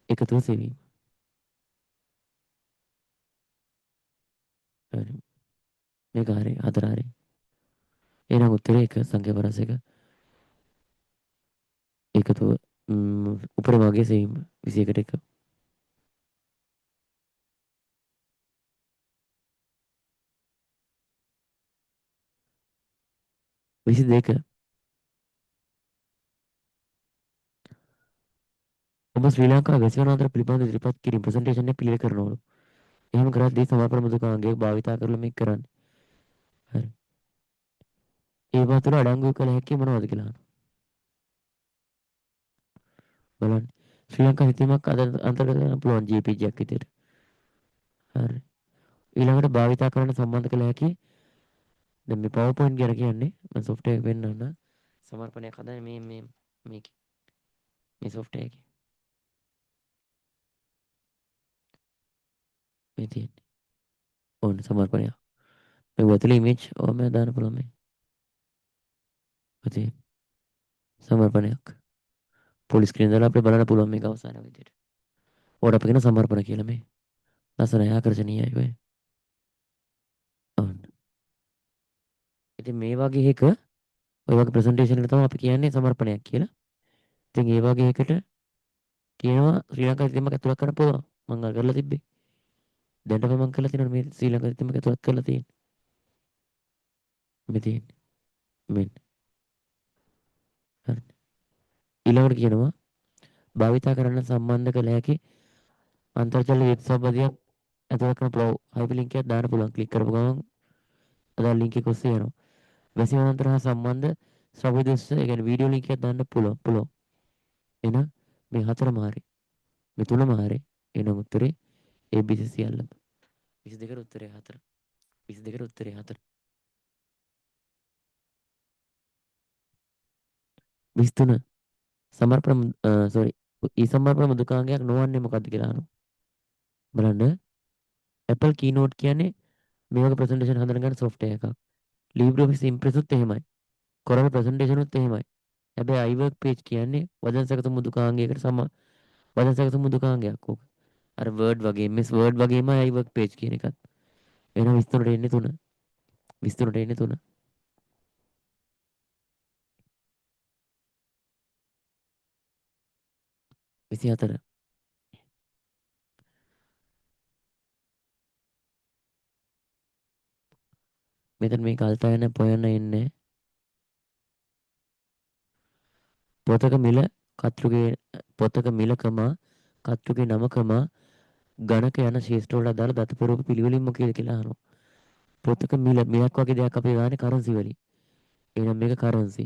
එකතුව සෙවීම. හරි. මේක හරි. හතර හරි. එහෙනම් උත්තරේ එක සංඛ්‍යා පරාසයක එකතුව උපරිම අගය සෙවීම 21ට 1. 22 ඔබ ශ්‍රී ලංකා වැසිවනාන්තර පිළිබඳ ඉදිරිපත් කිරීම ප්‍රසන්ටේෂන් එක පිළිවෙල කරනවලු. එහෙම කරද්දී සමාපන මුදුකාංගයක් භාවිතා කරලා මේක කරන්නේ. හරි. ඒවා තුළ අඩංගු කළ හැකි මොනවද කියලා අහනවා. බලන්න. ශ්‍රී ලංකා හිතීමක් අද අන්තර්ගත කරන්න පුළුවන් JPG එකක් විදියට. හරි. ඊළඟට භාවිතා කරන්න සම්බන්ධ කළ හැකි දැන් මේ PowerPoint ගැන කියන්නේ මම software එක පෙන්නන්න. සමර්පණයක් හදන්නේ මේ software එකේ. මේ තියෙන්නේ. ඕන සමර්පණයක්. මේ ඇතුලේ image ඕම දාන්න පුළුවන් මේ. ඔතේ සමර්පණයක්. පොලිස් ස්ක්‍රීන් දාලා අපිට බලන්න පුළුවන් මේක අවසාන විදියට. ඕකට අපි කියන සමර්පණ කියලා මේ. ලස්සනයි ආකර්ශනීයයි ඔය. ඔන්න. ඉතින් මේ වගේ එක ඔය වගේ ප්‍රසන්ටේෂන් එකට තමයි අපි කියන්නේ සමර්පණයක් කියලා. ඉතින් ඒ වගේ එකට කියනවා ශ්‍රී ලංකා සිතීමක් ඇතුළත් කරන්න පුළුවන්. මම අර කරලා තිබ්බේ. දැනටම මම කරලා තියෙනවා මේ ශ්‍රී ලංකා සිතීමක් ඇතුළත් කරලා තියෙන්නේ. මේ තියෙන්නේ. මෙන්න. හරි. ඊළඟට කියනවා භාවිතා කරන්න සම්බන්ධ කළ හැකි අන්තර්ජාල වෙබ් සම්බන්ධයක් ඇතුළත් කරන හයිපර්ලින්ක් එකක් දාන්න පුළුවන්. ක්ලික් කරපු ගමන් අදාළ ලින්ක් එක ඔස්සේ යනවා. වැසිවනාන්තර හා සම්බන්ධ ශ්‍රව්‍ය දෘශ්‍ය ඒ කියන්නේ වීඩියෝ ලින්ක් එකක් දාන්න පුළුවන්. එහෙනම් මේ හතරම හරි. මේ තුනම හරි. එහෙනම් උත්තරේ ABC සියල්ලම. 22ට උත්තරේ 4. 22ට උත්තරේ 4. 23 සමර්පණ සෝරි සමර්පණ මුදුකාංගයක් නොවන්නේ මොකක්ද කියලා අහනවා. බලන්න Apple Keynote කියන්නේ මේ වගේ ප්‍රසන්ටේෂන් හදන ගන්න software එකක්. LibreOffice Impress උත් එහෙමයි. Corel presentation උත් එහෙමයි. හැබැයි iWork page කියන්නේ වදන සැකසුම් මුදුකාංගයකට වදන සැකසුම් මුදුකාංගයක් ඕක. අර Word වගේ MS Word වගේම iWork page කියන එකත්. එහෙනම් විස්තරට එන්නේ 3. විස්තරට එන්නේ 3. 24. මෙතන මේ කල්පයන පොයන ඉන්නේ පොතක මිල කතෘගේ පොතක මිලකම කතෘගේ නමකම ගණක යන ශේෂ්ත්‍රවල අදාළ දතපුරූප පිළිවෙලින් මොකේද කියලා අහනවා. පොතක මිලක් වගේ දෙයක් අපි ගානේ කරන්සි වලින්. එහෙනම් මේක කරන්සි.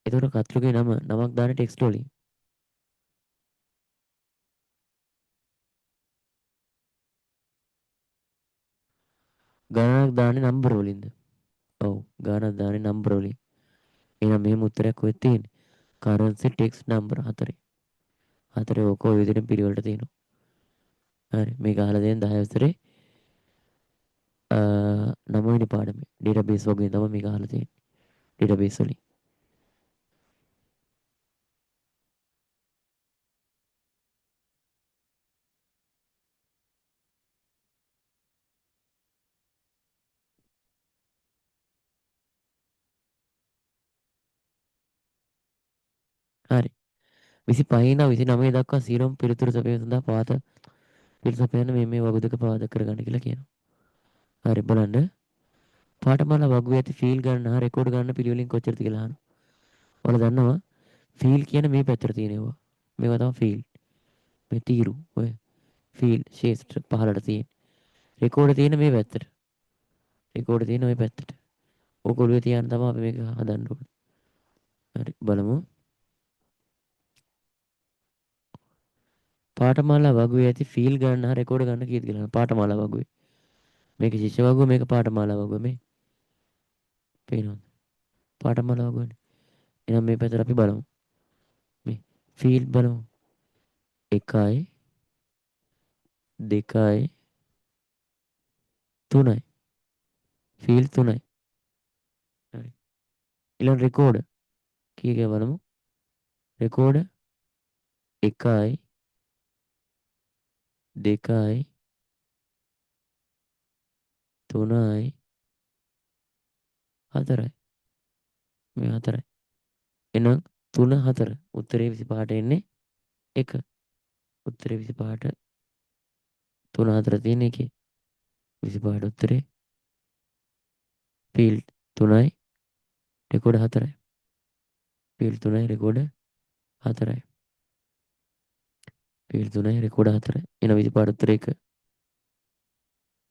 එතකොට කතෘගේ නමක් දාන්නේ ටෙක්ස්ට් වලින්. ගණනක් දාන්නේ නම්බර වලින්ද? ඔව් ගණනක් දාන්නේ නම්බර වලින්. එහෙනම් මෙහෙම උත්තරයක් කොහෙද තියෙන්නේ? කරන්සි ටෙක්ස්ට් නම්බර 4. 4 ඕක ඔය විදිහට පිළිවෙලට තියෙනවා. හරි මේක අහලා දෙන 10 වසරේ 9 වෙනි පාඩමේ ඩේටාබේස් වගේ තමයි මේක අහලා තියෙන්නේ. ඩේටාබේස් වලින්. හරි 25 ඉඳන් 29 දක්වා සියලුම පිළිතුරු සපයීම සඳහා පාත පිළිතුරු සපයන්න මේ වගුදක පාදක කරගන්න කියලා කියනවා. හරි බලන්න පාඨමාලා වගුවේ ඇති ෆීල් ගන්න හා රෙකෝඩ් ගන්න පිළිවෙලින් කොච්චරද කියලා අහනවා. ඔයාලා දන්නවා ෆීල් කියන මේ පැත්තට තියෙනවා. මේවා තමයි ෆීල්. මේ තීරු ඔය ෆීල් ශේෂ්ත්‍ර පහළට තියෙන. රෙකෝඩ් තියෙන මේ පැත්තට. රෙකෝඩ් තියෙන ওই පැත්තට. ඕක ඔළුවේ තියන්න තමයි අපි මේක හදන්න ඕනේ. හරි බලමු. පාඨමාලා වගුවේ ඇති ෆීල් ගන්න හා රෙකෝඩ් ගන්න කීයද කියලා අහනවා. පාඨමාලා වගුවේ. මේක ශිෂ්‍ය වගුව මේක පාඨමාලා වගුව මේ පේනවද? පාඨමාලා වගුවනේ. එහෙනම් මේ පැත්තට අපි බලමු. මේ ෆීල් බලමු. 1යි 2යි 3යි ෆීල් 3යි. හරි. ඊළඟ රෙකෝඩ් කීයක බලමු. රෙකෝඩ් 1යි 2යි 3යි 4යි. මේ 4යි. එහෙනම් 3 4 උත්තරේ 25ට එන්නේ 1. උත්තරේ 25ට 3 4 තියෙන එකේ 25ට උත්තරේ ෆීල්ඩ් 3යි රෙකෝඩ් 4යි. ෆීල්ඩ් 3යි රෙකෝඩ් 4යි. ෆීල්ඩ් 3යි රෙකෝඩ් 4යි. එන 25ට උත්තරේ 1.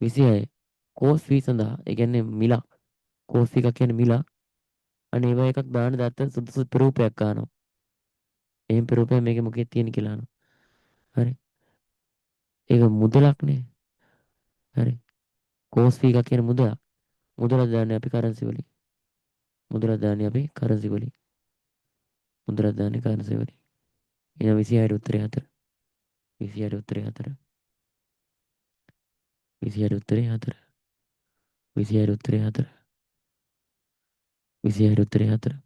26 කෝස් ෆී සඳහා ඒ කියන්නේ මිලක් කෝස් ෆී එකක් කියන්නේ මිලක් අනේ ඒවා එකක් දාන්න දත්ත සුදුසු ප්‍රූපයක් ගන්නවා. එහෙම ප්‍රූපයක් මේකේ මොකෙද තියෙන කියලා අහනවා. හරි. ඒක මුදලක්නේ. හරි. කෝස් ෆී එකක් කියන මුදලක්. මුදලක් දාන්නේ අපි කරන්සි වලින්. මුදලක් දාන්නේ අපි කරන්සි වලින්. මුදලක් දාන්නේ කරන්සි වලින්. එහෙනම් 26ට උත්තරේ 4. 26ට උත්තරේ 4. 26ට උත්තරේ 4. 26ට උත්තරේ 4. 26ට උත්තරේ 4.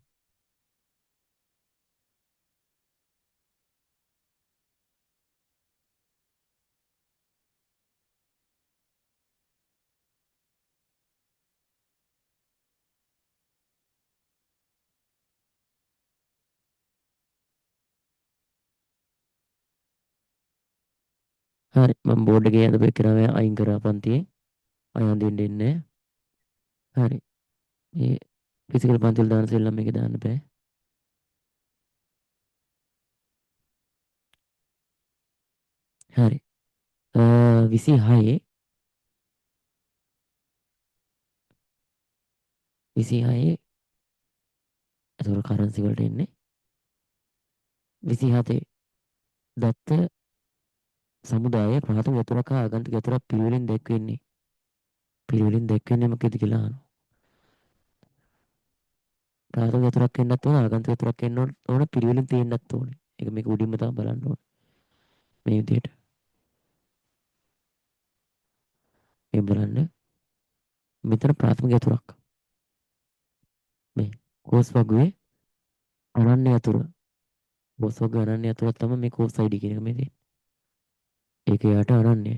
හරි මම බෝඩ් එකේ අද බෙක්කරම අයින් කරා පන්තියේ. අයන් දෙන්න ඉන්නේ. හරි. මේ ෆිසිකල් පන්තිවල දාන සෙල්ලම් මේකේ දාන්න බෑ. හරි. 26 26 එතකොට කරන්සි වලට එන්නේ 27 දත්ත සමුදාය ප්‍රාථමික යතුරක් හා ආගන්තුක යතුරක් පිළිවෙලින් දැක්වෙන්නේ. පිළිවෙලින් දැක්වෙන්නේ මොකේද කියලා අහනවා. ප්‍රාථමික යතුරක් වෙන්නත් ඕන ආගන්තුක යතුරක් වෙන්න ඕන පිළිවෙලින් තියෙන්නත් ඕනේ. ඒක මේක උඩින්ම තමයි බලන්න ඕනේ. මේ විදිහට. මේ බලන්න. මෙතන ප්‍රාථමික යතුරක්. මේ කෝස් වගුවේ අනන්‍ය යතුර. කෝස් වගුවේ අනන්‍ය යතුරක් තමයි මේ කෝස් ID කියන එක මේ තියෙන්නේ. ඒක යට අනන්‍යයි.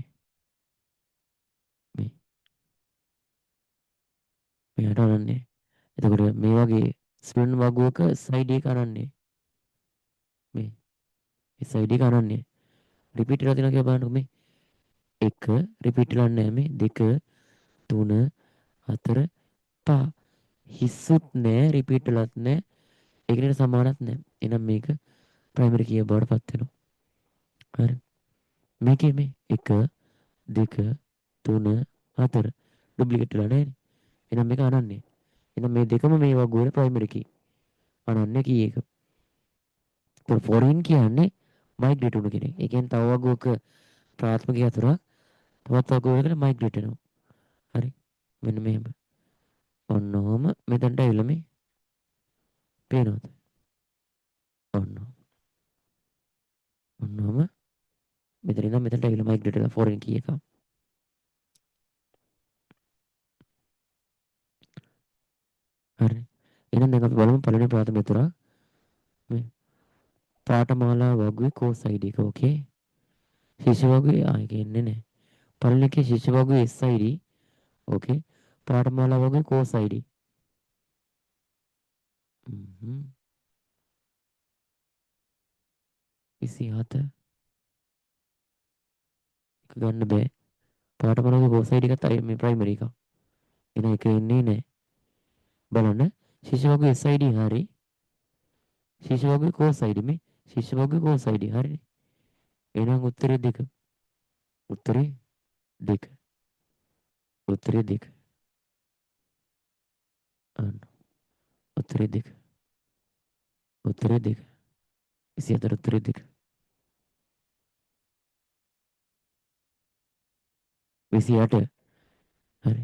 මේ මෙයාට අනන්නේ. එතකොට මේ වගේ ස්ප්‍රින් වගුවක සයිඩ් එක අනන්නේ. මේ සයිඩ් එක අනන්නේ. රිපීට් වෙලා තියෙනවා කියලා බලන්නකො මේ. 1 රිපීට් වෙලා නැහැ මේ. 2 3 4 5 හිස්සුත් නැහැ රිපීට් වෙලත් නැහැ. ඒකට සමානත් නැහැ. එහෙනම් මේක ප්‍රයිමරි කී බවට පත් වෙනවා. හරි. මේකේ මේ 1 2 3 4 ඩුප්ලිකේට් වෙලා නැහැ. එහෙනම් මේක අනන්නේ. එහෙනම් මේ දෙකම මේ වගුවේ ප්‍රයිමරි කී. අනන්නේ කී එක. ඒක ෆොරින් කියන්නේ මයිග්‍රේට් වුණ කෙනෙක්. ඒ කියන්නේ තව වගුවක ප්‍රාථමික යතුරක් තවත් වගුවකට මයිග්‍රේට් වෙනවා. හරි. මෙන්න මෙහෙම. ඔන්න ඔහම මෙතනට ඇවිල්ලා මේ පේනවද? ඔන්න. ඔන්න ඔහම මෙතන ඉඳන් මෙතනට ඇවිල්ලා මයිග්‍රේට් වෙලා ෆොරින් කී එක. හරි. එහෙනම් දැන් අපි බලමු පළවෙනි ප්‍රාථමික යතුරා මේ පාඨමාලා වගුවේ කෝස් ID එක. ඕකේ. ශිෂ්‍ය වගුවේ ආයෙ කියන්නේ නැහැ. පළවෙනි එකේ ශිෂ්‍ය වගුවේ SID. ඕකේ. පාඨමාලා වගුවේ කෝස් ID. 27 එක ගන්න බෑ. පාඨමාලා වගුවේ කෝස් ID එකත් මේ ප්‍රයිමරි එක. එන එක එන්නේ නැහැ. බලන්න ශිෂ්‍ය වගුවේ SID හරි. ශිෂ්‍ය වගුවේ කෝස් ID මේ ශිෂ්‍ය වගුවේ කෝස් ID හරිනේ. එහෙනම් උත්තරේ 2. උත්තරේ 2. උත්තරේ 2. අන්න උත්තරේ 2. උත්තරේ 2. 24 උත්තරේ 2. 28 හරි.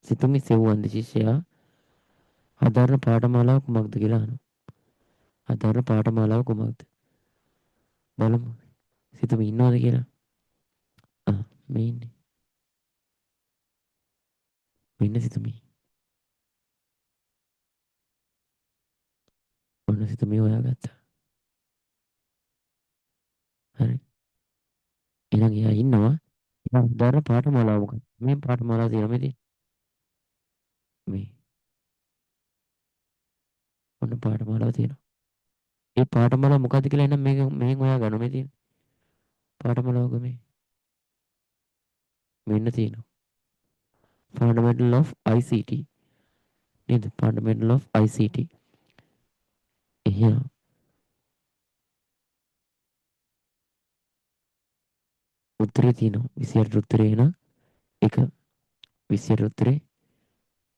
සිතුමි සෙව්වන්ද ශිෂ්‍යයා හදාරන පාඨමාලාව කුමක්ද කියලා අහනවා. හදාරන පාඨමාලාව කුමක්ද? බලමු. සිතුමි ඉන්නවද කියලා. මේ ඉන්නේ. මෙන්න සිතුමි. ඔන්න සිතුමි හොයාගත්තා. හරි. එහෙනම් එයා ඉන්නවා. එයා හදාරන පාඨමාලාව මොකක්ද? මේ පාඨමාලාව තියෙනවා මේ තියෙන්නේ. මේ ඔන්න පාඨමාලාව තියෙනවා. ඒ පාඨමාලාව මොකක්ද කියලා එහෙනම් මේක මෙහෙන් හොයාගන්න මේ තියෙන්නේ. පාඨමාලාවක මේ මෙන්න තියෙනවා. Fundamental of ICT නේද? Fundamental of ICT. එහෙනම් උත්තරේ තියෙනවා. 28 උත්තරේ එන 1. 28 උත්තරේ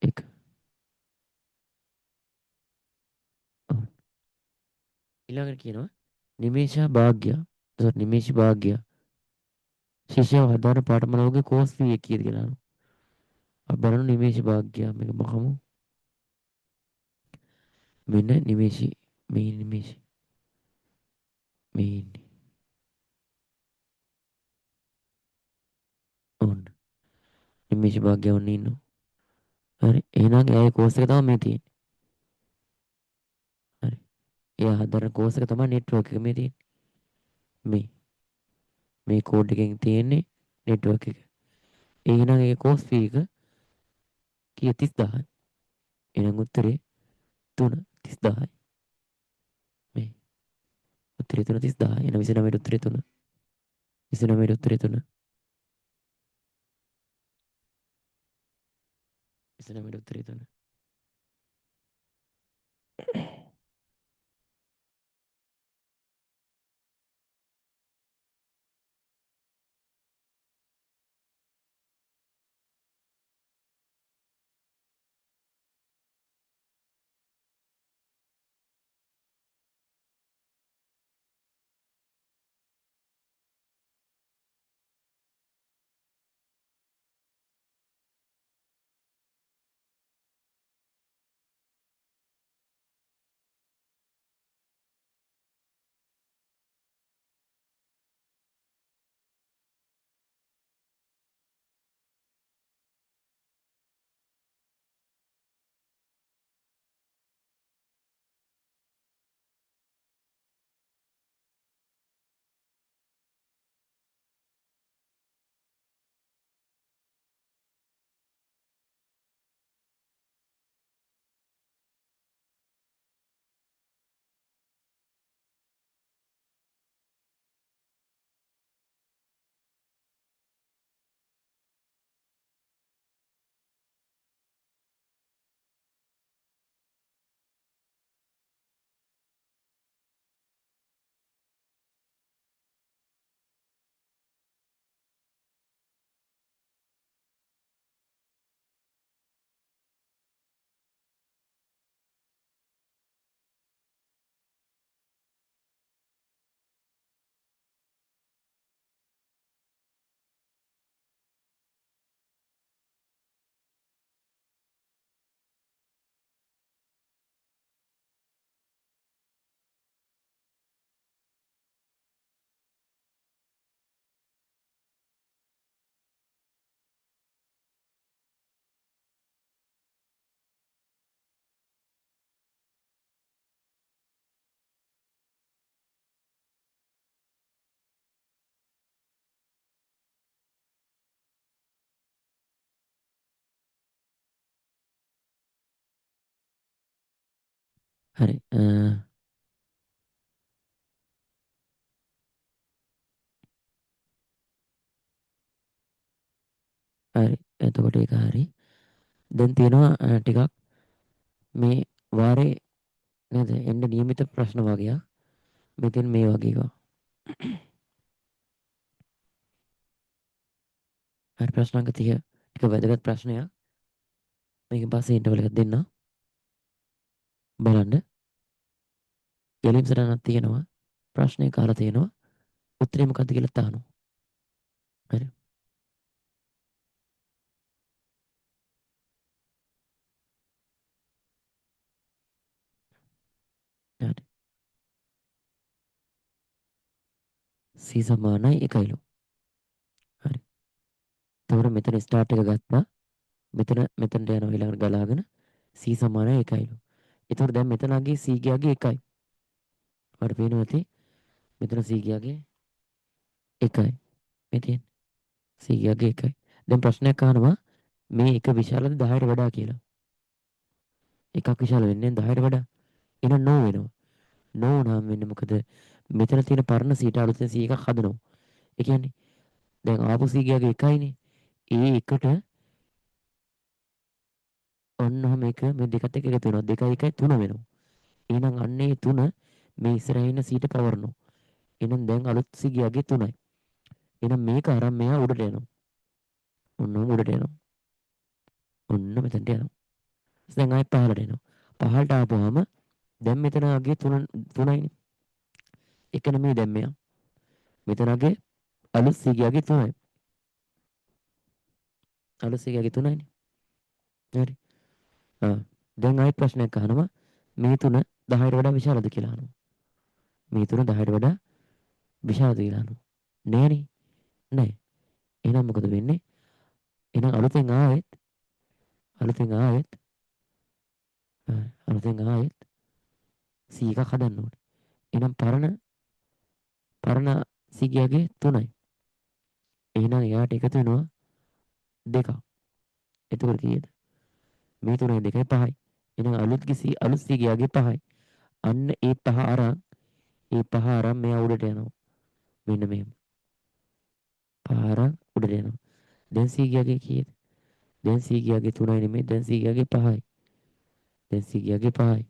1. ඊළඟට කියනවා නිමේෂා භාග්‍ය. නිමේෂි භාග්‍ය. ශිෂ්‍යව හදාරන පාඨමාලාවගේ කෝස් ෆී එක කීයද කියලා අහනවා. අපි බලමු නිමේෂි භාග්‍ය මේක මහමු. මෙන්න නිමේෂි මේ නිමේෂි මේ ඉන්නේ. ඔන්න නිමේෂි භාග්‍ය ඔන්න ඉන්නවා. හරි. එහෙනම් එයාගේ කෝස් එක තමයි මේ තියෙන්නේ. හරි. එයා හදාරන කෝස් එක තමයි නෙට්වර්ක් එක මේ තියෙන්නේ. මේ කෝඩ් එකෙන් තියෙන්නේ නෙට්වර්ක් එක. එහෙනම් ඒ කෝස් ෆී එක කීය 30000යි. එහෙනම් උත්තරේ 3 30000යි. මේ උත්තරේ 3 30000යි. එහෙනම් 29 උත්තරේ 3. 29 උත්තරේ 3. 29 උත්තරේ 3. හරි. හරි. එතකොට ඒක හරි. දැන් තියෙනවා ටිකක් මේ වාරේ නේද එන්න නියමිත ප්‍රශ්න වගේක්. මෙතෙන් මේ වගේ එකක්. හරි ප්‍රශ්න අංක 30 ටික වැදගත් ප්‍රශ්නයක්. මේකෙන් පස්සේ ඉන්ටර්වල් එකක් දෙන්න. බලන්න. ගැලීම් සටහනක් තියෙනවා. ප්‍රශ්නේ කාලා තියෙනවා. උත්තරේ මොකක්ද කියලා අහනවා. හරි. හරි. C සමානයි 1යිලු. හරි. එතකොට මෙතන ස්ටාර්ට් එක ගත්තා. මෙතනට යනවා ඊළඟට ගලාගෙන C සමානයි 1යිලු. එතකොට දැන් මෙතන අගේ C ගියාගේ 1යි. ඔයාලට පේනවා ඇති මෙතන C ගියාගේ 1යි. මේ තියෙන්නේ C ගියාගේ 1යි. දැන් ප්‍රශ්නයක් අහනවා මේ එක විශාලද 10ට වඩා කියලා. එකක් විශාල වෙන්නේ 10ට වඩා. එහෙනම් නෝ වෙනවා. නෝ නම් වෙන්නේ මොකද? මෙතන තියෙන පරණ සීට අලුතෙන් C එකක් හදනවා. ඒ කියන්නේ දැන් ආපු C ගියාගේ 1යිනේ. ඒ එකට ඔන්නම එක මේ දෙකත් එක්ක එකතු වෙනවා. 2යි 1යි 3 වෙනවා. එහෙනම් අන්නේ 3 මේ ඉස්සරහින් ඉන්න සීට පවරනවා. එහෙනම් දැන් අලුත් C ගියාගේ 3යි. එහෙනම් මේක අරන් මෙහා උඩට යනවා. ඔන්නම උඩට යනවා. ඔන්න මෙතනට යනවා. දැන් ආයෙත් පහළට එනවා. පහළට ආපුවාම දැන් මෙතන අගේ 3යිනේ. එක නෙමෙයි දැන් මෙයා. මෙතන අගේ අලුත් C ගියාගේ 3යි. අලුත් C ගියාගේ 3යිනේ. හරි. ආ දැන් ආයෙත් ප්‍රශ්නයක් අහනවා. මේ 3 10ට වඩා විශාලද කියලා අහනවා. මේ 3 10ට වඩා විශාලද කියලා අහනවා. නෑනේ. නෑ. එහෙනම් මොකද වෙන්නේ? එහෙනම් අලුතෙන් ආයෙත් අලුතෙන් ආයෙත් C එකක් හදන්න ඕනේ. එහෙනම් පරණ C ගියාගේ 3යි. එහෙනම් එයාට එකතු වෙනවා දෙකක්. එතකොට කීයද? මේ 3යි 2යි 5යි. එහෙනම් අලුත් C ගියාගේ 5යි. අන්න ඒ පහ අරන් මෙයා උඩට යනවා. මෙන්න මෙහෙම. පහ අරන් උඩට යනවා. දැන් C ගියාගේ කීයද? දැන් C ගියාගේ 3යි නෙමෙයි. දැන් C ගියාගේ 5යි. දැන් C ගියාගේ 5යි.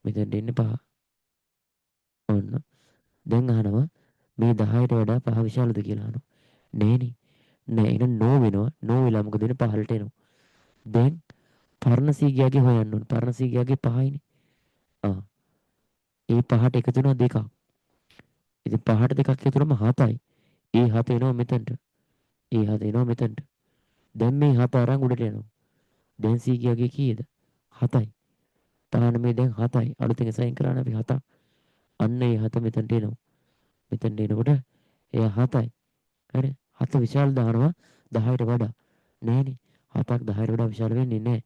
මෙතෙන්ට එන්නේ 5. ඔන්න. දැන් අහනවා මේ 10ට වඩා 5 විශාලද කියලා අහනවා. නෑනේ. නෑ එහෙනම් නෝ වෙනවා. නෝ වෙලා මොකද වෙන්නේ? පහළට එනවා. දැන් පරණ C ගියාගේ හොයන්න ඕනේ. පරණ C ගියාගේ 5යිනේ. ආ ඒ පහට එකතු වෙනවා දෙකක්. ඉතින් පහට දෙකක් එකතු වුනම 7යි. ඒ 7 එනවා මෙතනට. ඒ 7 එනවා මෙතනට. දැන් මේ 7 අරන් උඩට යනවා. දැන් C ගියාගේ කීයද? 7යි. පහන මේ දැන් 7යි. අලුතෙන් සයින් කරානේ අපි 7ක්. අන්න ඒ 7 මෙතනට එනවා. මෙතනට එනකොට එයා 7යි. හරි. 7 විශාල දානවා 10ට වඩා. නෑනේ. 7ක් 10ට වඩා විශාල වෙන්නේ නෑ.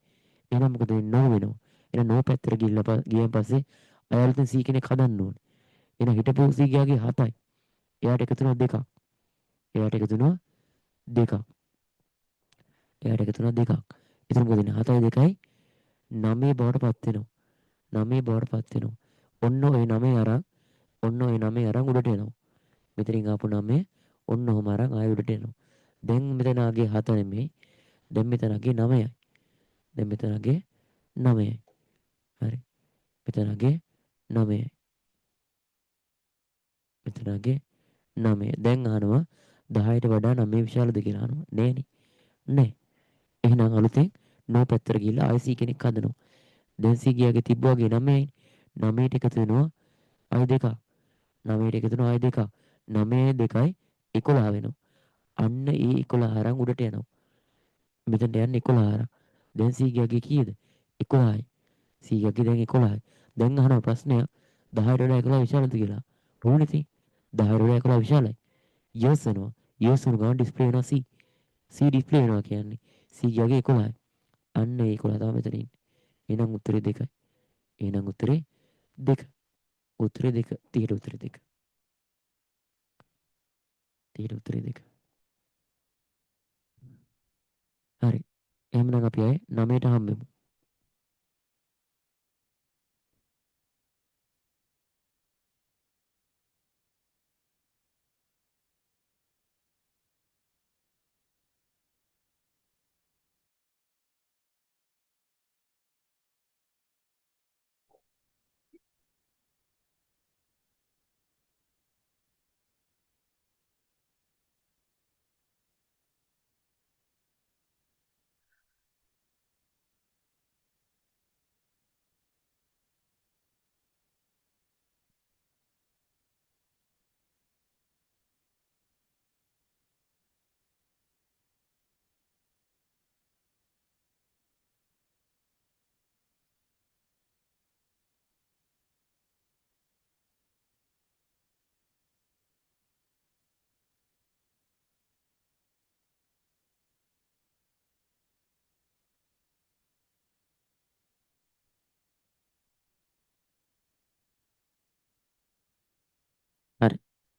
එහෙනම් මොකද වෙන්නේ? නෝ වෙනවා. එහෙනම් නෝ පැත්තට ගියන් පස්සේ අයාලුතෙන් C කෙනෙක් හදන්න ඕනේ. එහෙනම් හිටපු C ගියාගේ 7යි. එයාට එකතු වෙනවා දෙකක්. එයාට එකතු වෙනවා දෙකක්. එයාට එකතු වෙනවා දෙකක්. එතන මොකද වෙන්නේ? 7යි 2යි 9 බවට පත් වෙනවා. 9 බවට පත් වෙනවා. ඔන්න ඔය 9 අරන් උඩට එනවා. මෙතනින් ආපු 9 ඔන්න ඔහම අරන් ආයෙ උඩට එනවා. දැන් මෙතන ආගේ 7 නෙමෙයි. දැන් මෙතන ආගේ 9යි. දැන් මෙතන ආගේ 9යි. හරි. මෙතන ආගේ 9යි. මෙතන ආගේ 9. දැන් අහනවා 10ට වඩා 9 විශාලද කියලා අහනවා. නෑනේ. නෑ. එහෙනම් අලුතෙන් නෝ පැත්තට ගිහිල්ලා ආයෙ C කෙනෙක් හදනවා. දැන් C ගියාගේ තිබ්බාගේ 9යි. 9ට එකතු වෙනවා ආයෙ දෙකක්. 9ට එකතු වෙනවා ආයෙ දෙකක්. 9 2යි 11 වෙනවා. අන්න ඒ 11 අරන් උඩට යනවා. මෙතනට යන්නේ 11 අරන්. දැන් C ගියාගේ කීයද? 11යි. C ගියාගේ දැන් 11යි. දැන් අහනවා ප්‍රශ්නයක් 10ට වඩා 11 විශාලද කියලා. ඕනේ ඉතින් 10ට වඩා 11 විශාලයි. යස් වෙනවා. යස් වුණ ගමන් ඩිස්ප්ලේ වෙනවා C. C ඩිස්ප්ලේ වෙනවා කියන්නේ C ගියාගේ 11යි. අන්න ඒ 11 තමයි මෙතන ඉන්නේ. එහෙනම් උත්තරේ 2යි. එහෙනම් උත්තරේ 2. උත්තරේ 2. 30ට උත්තරේ 2. 30ට උත්තරේ 2. හරි. එහෙමනම් අපි ආයේ 9ට හම්බෙමු.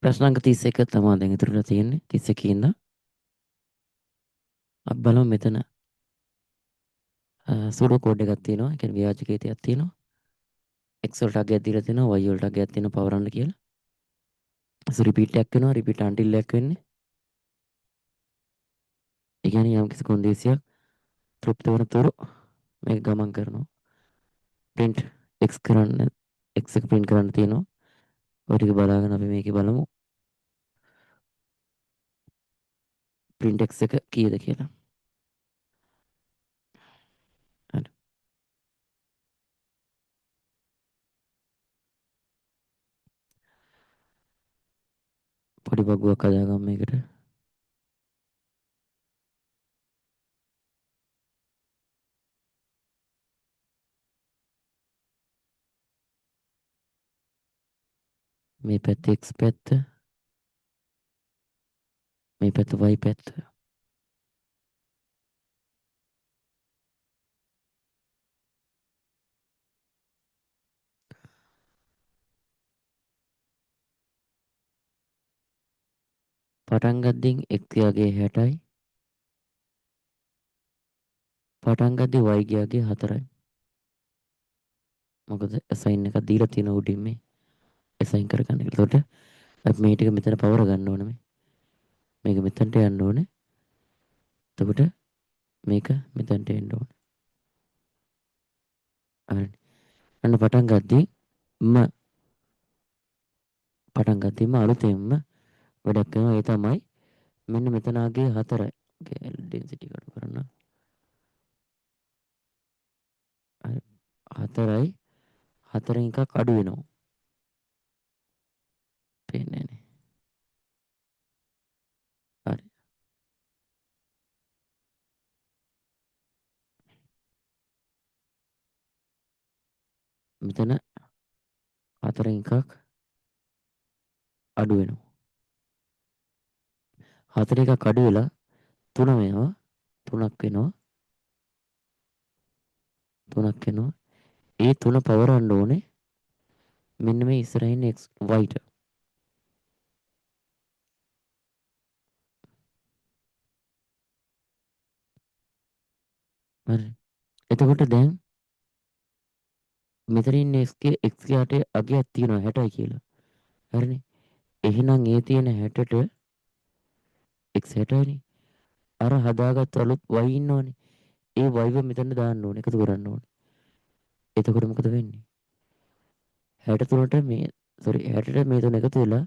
ප්‍රශ්න අංක 31 තමයි දැන් ඉතුරුලා තියෙන්නේ. 31 ඉඳන් අපි බලමු මෙතන සුඩෝ කෝඩ් එකක් තියෙනවා. ඒ කියන්නේ ව්‍යාජකේතයක් තියෙනවා. x වලට අගයක් දීලා තියෙනවා, y වලට අගයක් තියෙනවා පවරන්න කියලා. රිපීට් එකක් වෙනවා. රිපීට් අන්ටිල් එකක් වෙන්නේ. ඒ කියන්නේ යම් කිසි කොන්දේසියක් තෘප්ත වන තුරු මේක ගමන් කරනවා. print x කරන්න x එක print කරන්න තියෙනවා. ඔය ටික බලාගෙන අපි මේකේ බලමු print x එක කීයද කියලා. හරි. පොඩි බගුවක් හදාගමු මේකට. මේ පැත්ත x පැත්ත, මේ පැත්ත y පැත්ත. පටන් ගද්දී x ගේ 60යි. පටන් ගද්දී y ගේ 4යි. මොකද assign එකක් දීලා තියෙන උඩින් මේ assign කරගන්න. ඒකට අපි මේ ටික මෙතන පවර ගන්න ඕනේ මේ. මේක මෙතනට යන්න ඕනේ. එතකොට මේක මෙතනට එන්න ඕනේ. හරි. අන්න පටන් ගද්දී පටන් ගත්තීම අලුතෙන්ම වැඩක් කරනවා. ඒ තමයි මෙන්න මෙතන ආගේ 4යි. ඩෙන්සිටි කඩු කරන්න. හරි. 4යි 4න් එකක් අඩු වෙනවා. පේන්නේ නැහැ. හරි. මෙතන 4න් එකක් අඩු වෙනවා. 4 එකක් අඩු වෙලා 3 වෙනවා. 3ක් වෙනවා. 3ක් වෙනවා. ඒ 3 පවරන්න ඕනේ මෙන්න මේ ඉස්සරහින් x y ට. හරි. එතකොට දැන් මෙතන ඉන්න x ගේ අගයක් තියෙනවා 60යි කියලා. හරිනේ. එහෙනම් ඒ තියෙන 60ට x 60යිනේ. අර හදාගත්ත අලුත් y ඉන්නවනේ. ඒ y ව මෙතන දාන්න ඕනේ. එකතු කරන්න ඕනේ. එතකොට මොකද වෙන්නේ? 63ට මේ 60ට මේ තුන එකතු වෙලා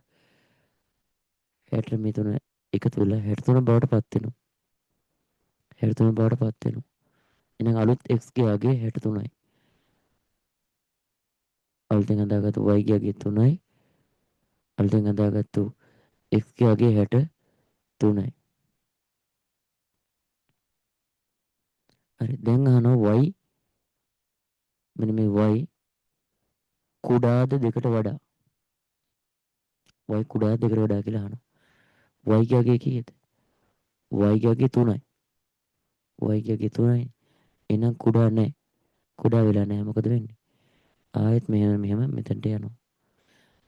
60ට මේ තුන එකතු වෙලා 63 බවට පත් වෙනවා. 63 බවට පත් වෙනවා. එහෙනම් අලුත් x ගේ අගය 63යි. අලුතෙන් හදාගත්තු y ගේ අගය 3යි. අලුතෙන් හදාගත්තු x ගේ අගය 63යි. හරි. දැන් අහනවා y මෙන්න මේ y කුඩාද දෙකට වඩා. y කුඩාද දෙකට වඩා කියලා අහනවා. y ගේ අගය කීයද? y ගේ අගය 3යි. y ගේ අගය 3යි. එහෙනම් කුඩා නැහැ. කුඩා වෙලා නැහැ. මොකද වෙන්නේ? ආයෙත් මෙහෙම මෙතනට යනවා.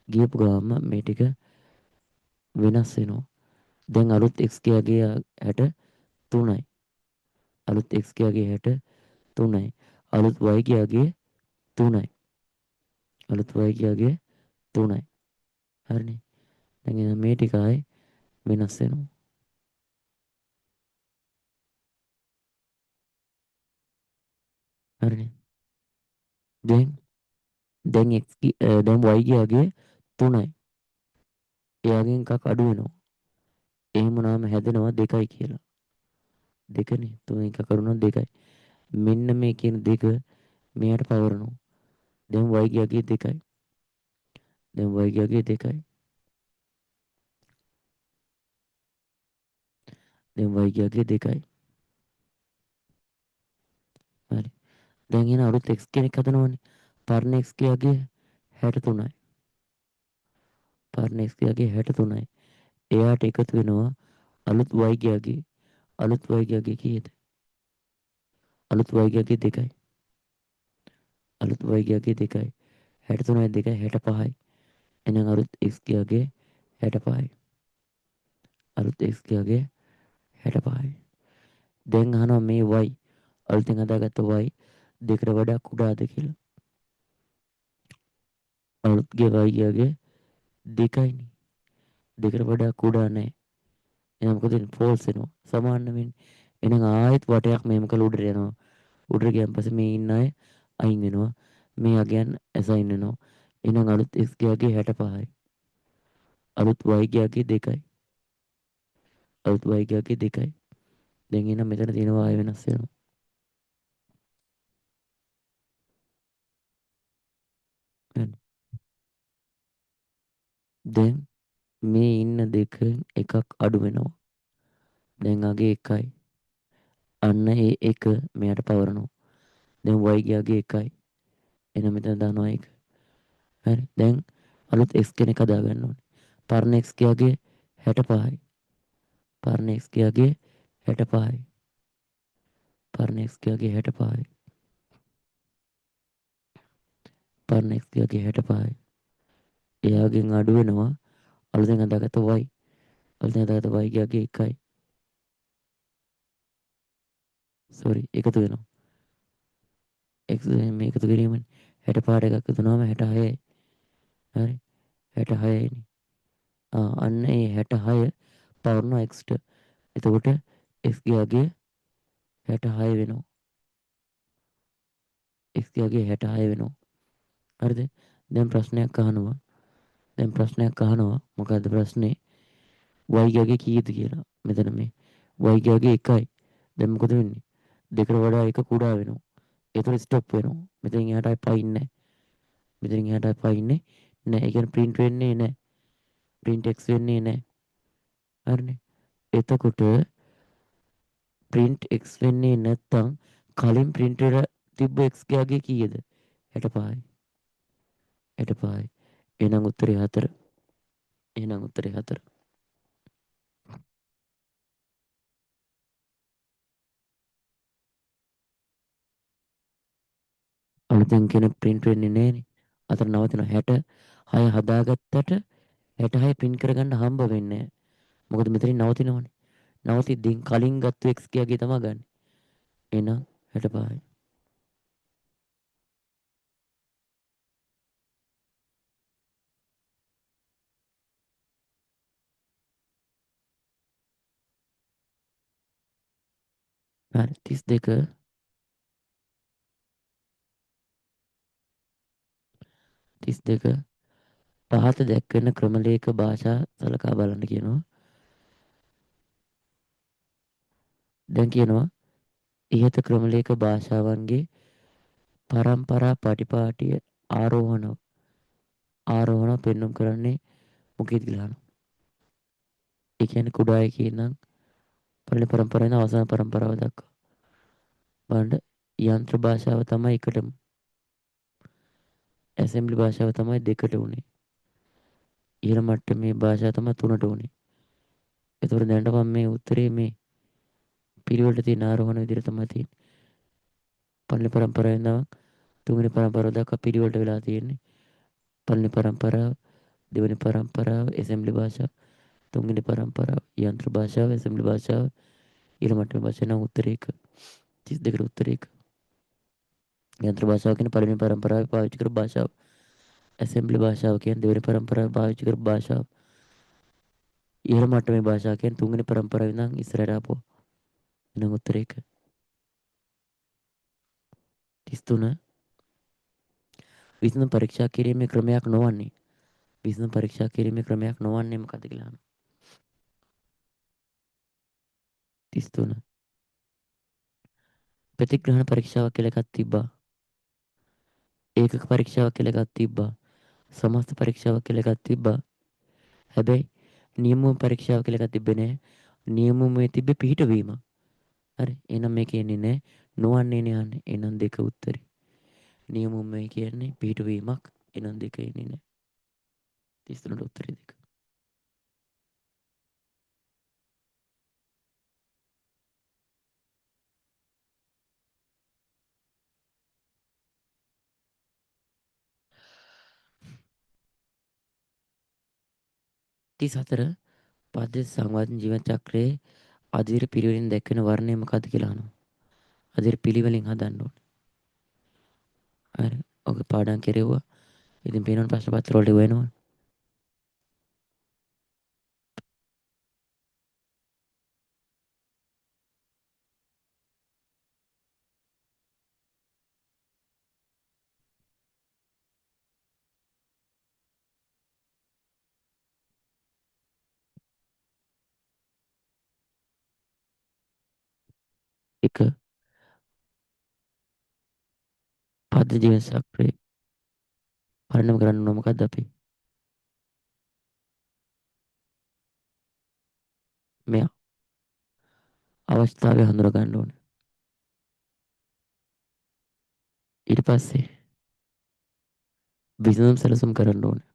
ගියපු ගාම මේ ටික වෙනස් වෙනවා. දැන් අලුත් x ගේ අගය 63යි. අලුත් x ගේ අගය 63යි. අලුත් y ගේ අගය 3යි. අලුත් y ගේ අගය 3යි. හරිනේ. දැන් එහෙනම් මේ ටික ආයේ වෙනස් වෙනවා. හරිනේ. දැන් දැන් y ගේ අගය 3යි. එයාගෙන් එකක් අඩු වෙනවා. එහෙම වුණාම හැදෙනවා 2යි කියලා. 2නේ. 3 එකක් අඩු වුණා 2යි. මෙන්න මේ කියන 2 මෙයාට පවරනවා. දැන් y ගේ අගය 2යි. දැන් y ගේ අගය 2යි. දැන් y ගේ අගය 2යි. හරි. දැන් එන අලුත් x කෙනෙක් හදනවනේ. පරණ x ගේ අගය 63යි. පරණ x ගේ අගය 63යි. එයාට එකතු වෙනවා අලුත් y ගේ අගය. අලුත් y ගේ අගය කීයද? අලුත් y ගේ අගය 2යි. අලුත් y ගේ අගය 2යි. 63යි 2යි 65යි. එහෙනම් අලුත් x ගේ අගය 65. අලුත් x ගියාගේ 65. දැන් අහනවා මේ y අලුතෙන් හදාගත්ත y දෙකට වඩා කුඩාද කියලා. අලුත්ගේ y ගියාගේ දෙකයිනේ. දෙකට වඩා කුඩා නැහැ. එහෙනම් මොකද වෙන්නේ? ෆෝල්ස් වෙනවා. සමාන වෙන්නේ. එහෙනම් ආයෙත් වටයක් මෙහෙම කළ උඩට යනවා. උඩට ගියන් පස්සේ මේ ඉන්න අය අයින් වෙනවා. මේ අගයන් ඇසයින් වෙනවා. එහෙනම් අලුත් x ගියාගේ 65යි. අලුත් y ගියාගේ 2යි. අලුත් y ගියාගේ 2යි. දැන් එහෙනම් මෙතන තියෙනවා ආය වෙනස් වෙනවා. හරි. දැන් මේ ඉන්න දෙකෙන් එකක් අඩු වෙනවා. දැන් අගේ 1යි. අන්න ඒ එක මෙයාට පවරනවා. දැන් y ගියාගේ 1යි. එහෙනම් මෙතන දානවා 1. හරි. දැන් අලුත් x කෙනෙක් හදා ගන්න ඕනේ. පරණ x ගියාගේ 65යි. පරණ x ගියාගේ 65යි. පරණ x ගියාගේ 65යි. පරණ x ගියාගේ 65යි. එයාගෙන් අඩු වෙනවා අලුතෙන් හදාගත්ත y. අලුතෙන් හදාගත්ත y ගියාගේ 1යි. සෝරි එකතු වෙනවා. x මේ එකතු කිරීමෙන් 65ට එකක් එකතු වුණාම 66යි. හරි. 66යිනේ. අන්න ඒ 66 පවරනවා x ට. එතකොට x ගියාගේ 66 වෙනවා. x ගියාගේ 66 වෙනවා. හරිද? දැන් ප්‍රශ්නයක් අහනවා. දැන් ප්‍රශ්නයක් අහනවා. මොකද්ද ප්‍රශ්නේ? y ගියාගේ කීයද කියලා. මෙතන මේ y ගියාගේ 1යි. දැන් මොකද වෙන්නේ? දෙකට වඩා එක කුඩා වෙනවා. ඒතර ස්ටොප් වෙනවා. මෙතනින් එහාට ආයි පයින්නේ නැහැ. මෙතනින් එහාට ආයි පයින්නේ නැහැ. ඒ කියන්නේ print වෙන්නේ නැහැ. print x වෙන්නේ නැහැ. හරිනේ. එතකොට print x වෙන්නේ නැත්තම් කලින් print වෙලා තිබ්බ x ගාගේ කීයද? 65යි. 65යි. එහෙනම් උත්තරේ 4. එහෙනම් උත්තරේ 4. අලුතෙන් කෙනෙක් print වෙන්නේ නැහනේ. අතන නවතිනවා 66 හදාගත්තට 66 print කරගන්න හම්බ වෙන්නේ නැහැ. මොකද මෙතනින් නවතිනවනේ. නවතිද්දී කලින් ගත්ත x ගාගේ තමයි ගන්න. එහෙනම් 65යි. හරි 32 32 පහත දැක්වෙන ක්‍රමලේඛ භාෂා සලකා බලන්න කියනවා. දැන් කියනවා ඉහත ක්‍රමලේඛ භාෂාවන්ගේ පරම්පරා පටිපාටිය ආරෝහණ පෙන්නුම් කරන්නේ මොකේද කියලා අහනවා. ඒ කියන්නේ කුඩා එකේ ඉඳන් පළවෙනි පරම්පරාවේ ඉඳන් අවසාන පරම්පරාව දක්වා. බලන්න යන්ත්‍ර භාෂාව තමයි එකටම. ඇසෙම්බලි භාෂාව තමයි දෙකට උනේ. ඉහළ මට්ටමේ භාෂාව තමයි තුනට උනේ. ඒතකොට දැනට මම මේ උත්තරේ මේ පිළිවෙලට තියෙන ආරෝහණ විදිහට තමයි තියෙන්නේ. පළවෙනි පරම්පරාවේ ඉඳන් තුන්වෙනි පරම්පරාව දක්වා පිළිවෙලට වෙලා තියෙන්නේ. පළවෙනි පරම්පරාව, දෙවෙනි පරම්පරාව ඇසෙම්බලි භාෂාව, තුන්වෙනි පරම්පරාව යන්ත්‍ර භාෂාව, ඇසෙම්බලි භාෂාව, ඊළඟ මට්ටමේ භාෂාව නම් උත්තරේ 1. 32ට උත්තරේ 1. යන්ත්‍ර භාෂාව කියන්නේ පළවෙනි පරම්පරාවේ පාවිච්චි කරපු භාෂාව. ඇසෙම්බලි භාෂාව කියන්නේ දෙවෙනි පරම්පරාවේ පාවිච්චි කරපු භාෂාව. ඊළඟ මට්ටමේ භාෂාව කියන්නේ තුන්වෙනි පරම්පරාවේ ඉඳන් ඉස්සරහට ආපුවා. එහෙනම් උත්තරේ 1. 33 විසඳුම් පරීක්ෂා කිරීමේ ක්‍රමයක් නොවන්නේ. විසඳුම් පරීක්ෂා කිරීමේ ක්‍රමයක් නොවන්නේ මොකක්ද කියලා අහනවා. 33 ප්‍රතිග්‍රහණ පරීක්ෂාවක් කියලා එකක් තිබ්බා. ඒකක පරීක්ෂාවක් කියලා එකක් තිබ්බා. සමස්ත පරීක්ෂාවක් කියලා එකක් තිබ්බා. හැබැයි නියම පරීක්ෂාව කියලා එකක් තිබ්බේ නෑ. නියමමේ තිබ්බේ පිහිටවීම. හරි. එහෙනම් මේ කියන්නේ නෑ. නොවන්නේ නේ යන්නේ. එහෙනම් දෙක උත්තරේ. නියමමේ කියන්නේ පිහිටවීමක්. එහෙනම් දෙක එන්නේ නෑ. 33ට උත්තරේ දෙක. 34 පද්‍ය සංවාදන ජීවන චක්‍රයේ අධීර පිළිවෙලින් දැක්වෙන වර්ණය මොකක්ද කියලා අහනවා. අධීර පිළිවෙලින් හදන්න ඕනේ. හරි. ඔක පාඩම් කෙරෙව්වා. ඉතින් පේනවනේ ප්‍රශ්න පත්‍ර වලට වෙනවා. එක පද්‍ය ජීවන චක්‍රයේ පරිණාම කරන්න ඕන මොකද්ද අපි? මෙයා අවස්ථාවේ හඳුනා ගන්න ඕනේ. ඊට පස්සේ විසඳුම් සැලසුම් කරන්න ඕනේ.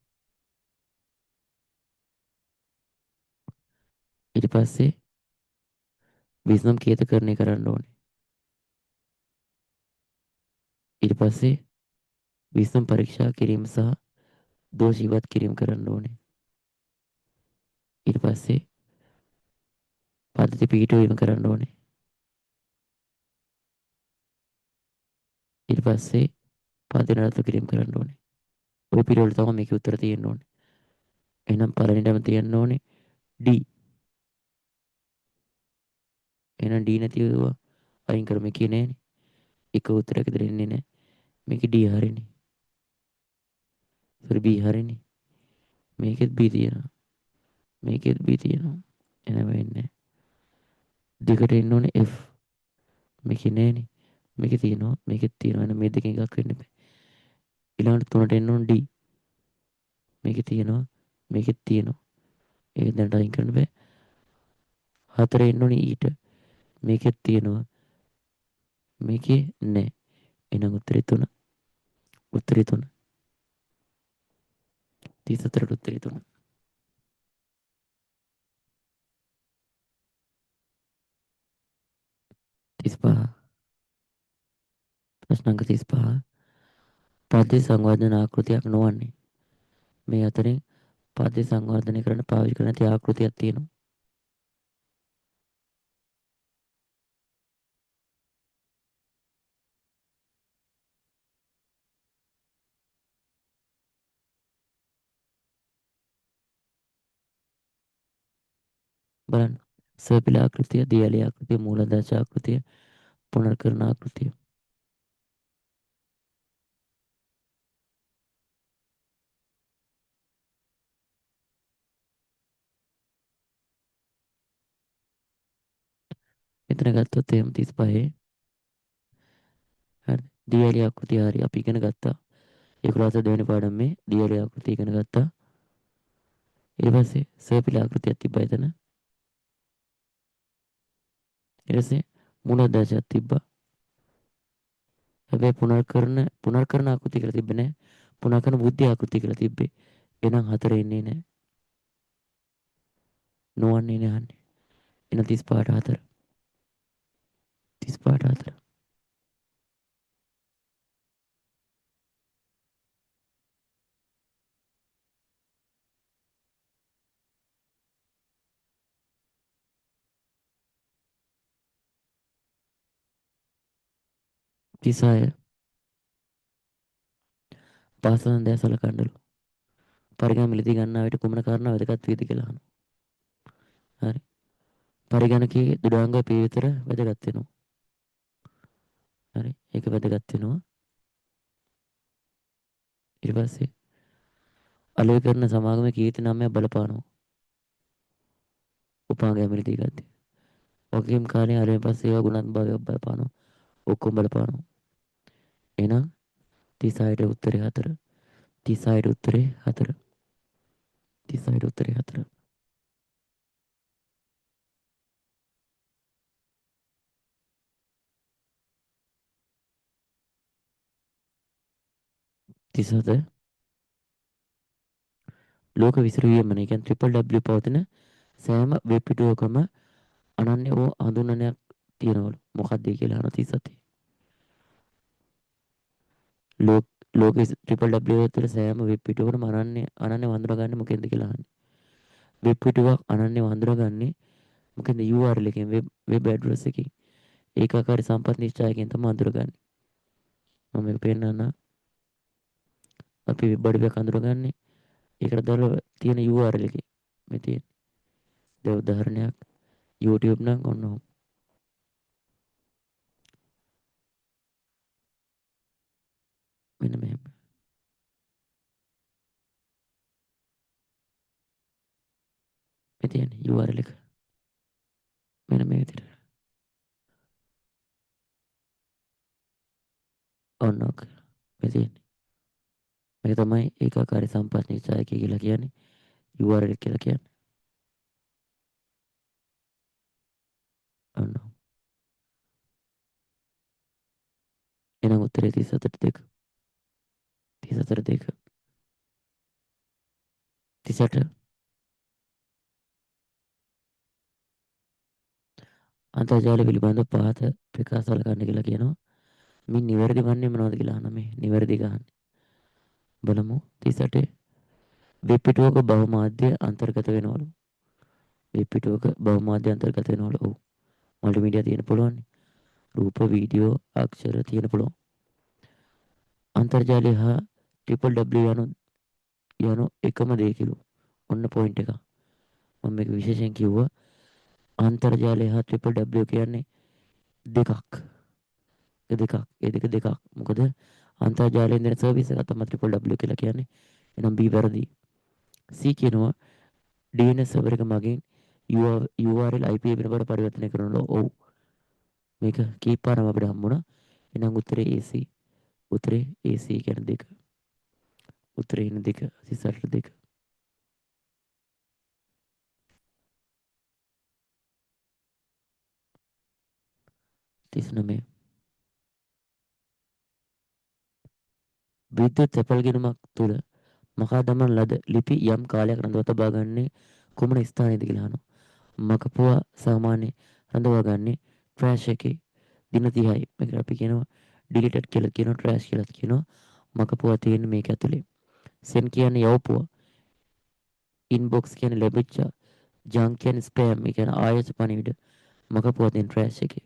ඊට පස්සේ විසඳුම් කීයතකරණය කරන්න ඕනේ. ඊට පස්සේ විසඳුම් පරීක්ෂා කිරීම සහ දෝෂ ඉවත් කිරීම කරන්න ඕනේ. ඊට පස්සේ පද්ධති පිහිටුවීම කරන්න ඕනේ. ඊට පස්සේ පද්ධති නඩත්තු කිරීම කරන්න ඕනේ. ඔය පිළිවෙල තමයි මේකේ උත්තර තියෙන්න ඕනේ. එහෙනම් පළවෙනිටම තියන්න ඕනේ D. එහෙනම් D නැතිව අයින් කරමු කියන්නේ නෑනේ. එක උත්තරයක් දෙන්නේ නෑ. මේකේ D හරිනේ. ඒතර B හරිනේ. මේකෙත් B තියෙනවා. මේකෙත් B තියෙනවා. එහෙනම් වෙන්නේ දෙකට එන්න ඕනේ F. මේකේ නෑනේ. මේකේ තියෙනවා. මේකෙත් තියෙනවා. එහෙනම් මේ දෙකෙන් එකක් වෙන්න බෑ. ඊළඟට තුනට එන්න ඕනේ D. මේකේ තියෙනවා. මේකෙත් තියෙනවා. ඒක දැනට අයින් කරන්න බෑ. හතරේ එන්න ඕනේ ඊට. මේකෙත් තියෙනවා. මේකේ නෑ. එහෙනම් උත්තරේ 3. උත්තරේ 3. 34ට උත්තරේ 3. 35. ප්‍රශ්න අංක 35. පද්‍ය සංවර්ධන ආකෘතියක් නොවන්නේ. මේ අතරින් පද්‍ය සංවර්ධනය කරන්න පාවිච්චි කරන නැති ආකෘතියක් තියෙනවා. බලන්න. සර්පිල ආකෘතිය, දියලි ආකෘතිය, මූලාදර්ශ ආකෘතිය, පුනර්කරණ ආකෘතිය. මෙතන ගත්තොත් එහෙම 35. හරි. දියලි ආකෘතිය හරි අපි ඉගෙන ගත්තා. 11 දෙවෙනි පාඩමේ දියලි ආකෘතිය ඉගෙන ගත්තා. ඊට පස්සේ සර්පිල ආකෘතියක් තිබ්බා එතන. ඊට පස්සේ මූලාදර්ශයක් තිබ්බා. හැබැයි පුනර්කරණ ආකෘතිය කියලා තිබ්බේ නෑ. පුනර්කරණ බුද්ධි ආකෘතිය කියලා තිබ්බේ. එහෙනම් හතර එන්නේ නෑ. නොවන්නේ නෑන්නේ. එන 35ට 4. 35ට 4. 36 පාසලෙන් දැසල කණ්ඩලු. පරිගණක මිලදී ගන්නා විට කුමන කාරණා වැදගත් වේද කියලා අහනවා. හරි. පරිගණකයේ දුඩාංග පිළිවෙතර වැදගත් වෙනවා. හරි. ඒක වැදගත් වෙනවා. ඊට පස්සේ අලෙවි කරන සමාගමේ කීර්ති නාමය බලපානවා. උපාංගය මිලදී ගත්තේ. වගකීම් කාර්යය අරගෙන පස්සේ ඒවා ගුණාත්මක භාවය බලපානවා. ඔක්කොම බලපානවා. එහෙනම් 36ට උත්තරේ 4. 36ට උත්තරේ 4. 36ට උත්තරේ 4. 37 ලෝක විසිරුවීමන කියන්නේ ට්‍රිපල් W පවතින සෑම වෙබ් පිටුවකම අනන්‍ය වූ හඳුනනයක් තියෙනවලු. මොකක්ද ඒ කියලා අහන 37. ලෝක ලෝක ට්‍රිපල් W තුළ සෑම වෙබ් පිටුවකම අනන්‍ය වඳුනගන්නේ මොකෙන්ද කියලා අහන්නේ. වෙබ් පිටුවක් අනන්‍යව හඳුනාගන්නේ මොකද URL එකෙන් වෙබ් ඇඩ්‍රස් එකකින් ඒකාකාරී සම්පත් නිශ්චයකින් තමයි හඳුනාගන්නේ. මම මේක පෙන්නන්න. අපි වෙබ් අඩවියක් හඳුනාගන්නේ ඒකට දාලා තියෙන URL එකේ. මේ තියෙන. දැන් උදාහරණයක් YouTube නම් ඔන්න ඔහොම. මෙන්න මෙහෙම. මේ තියෙන URL එක. මෙන්න මේ විදිහට. ඔන්න ඔක. මේ තියෙන්නේ. මේක තමයි ඒකාකාරී සම්පත් නිශ්චයකය කියලා කියන්නේ. URL කියලා කියන්නේ. ඔන්න. එහෙනම් උත්තරේ 34 2. 34 2. 38 අන්තර්ජාලය පිළිබඳ පහත ප්‍රකාශ සලකන්න කියලා කියනවා. මින් නිවැරදි වන්නේ මොනවද කියලා අහන මේ නිවැරදි ගන්න. බලමු 38 වෙබ් පිටුවක බහුමාධ්‍ය අන්තර්ගත වෙනවලු. වෙබ් පිටුවක බහුමාධ්‍ය අන්තර්ගත වෙනවලු. ඔව්. මල්ටිමීඩියා තියෙන පුළුවන්. රූප වීඩියෝ අක්ෂර තියෙන පුළුවන්. අන්තර්ජාලය හා WWW යනු එකම දෙයකිලු. ඔන්න පොයින්ට් එක. මම මේක විශේෂයෙන් කිව්වා. අන්තර්ජාලය හා WWW කියන්නේ දෙකක්. ඒ දෙක දෙකක්. මොකද අන්තර්ජාලයෙන් දෙන සර්විස් එක තමයි WWW කියලා කියන්නේ. එහෙනම් B වැරදි. C කියනවා DNS සර්වර් එක මගින් URL IP වෙනකොට පරිවර්තනය කරනවා. ඔව්. මේක කීපාරම අපිට හම්බුණා. එහෙනම් උත්තරේ AC. උත්තරේ AC කියන දෙක. උත්තරේ ඉන්න දෙක 38 දෙක. 39 විද්‍යුත් තැපැල්ගෙනුමක් තුළ මකා දමන ලද ලිපි යම් කාලයක් රඳවා තබා ගන්නේ කුමන ස්ථානයේද කියලා අහනවා. මකපුවා සාමාන්‍ය රඳවා ගන්නේ ට්‍රෑෂ් එකේ දින 30යි. මේකට අපි කියනවා ඩිලීටඩ් කියලා කියනවා ට්‍රෑෂ් කියලා කියනවා. මකපුවා තියෙන්නේ මේක ඇතුලේ. සෙන් කියන්නේ යවපුවා. ඉන්බොක්ස් කියන්නේ ලැබිච්ච. ජංක් කියන්නේ ස්පෑම්. ඒ කියන්නේ ආයෙත් පණිවිඩ. මකපුවා තියෙන ට්‍රෑෂ් එකේ.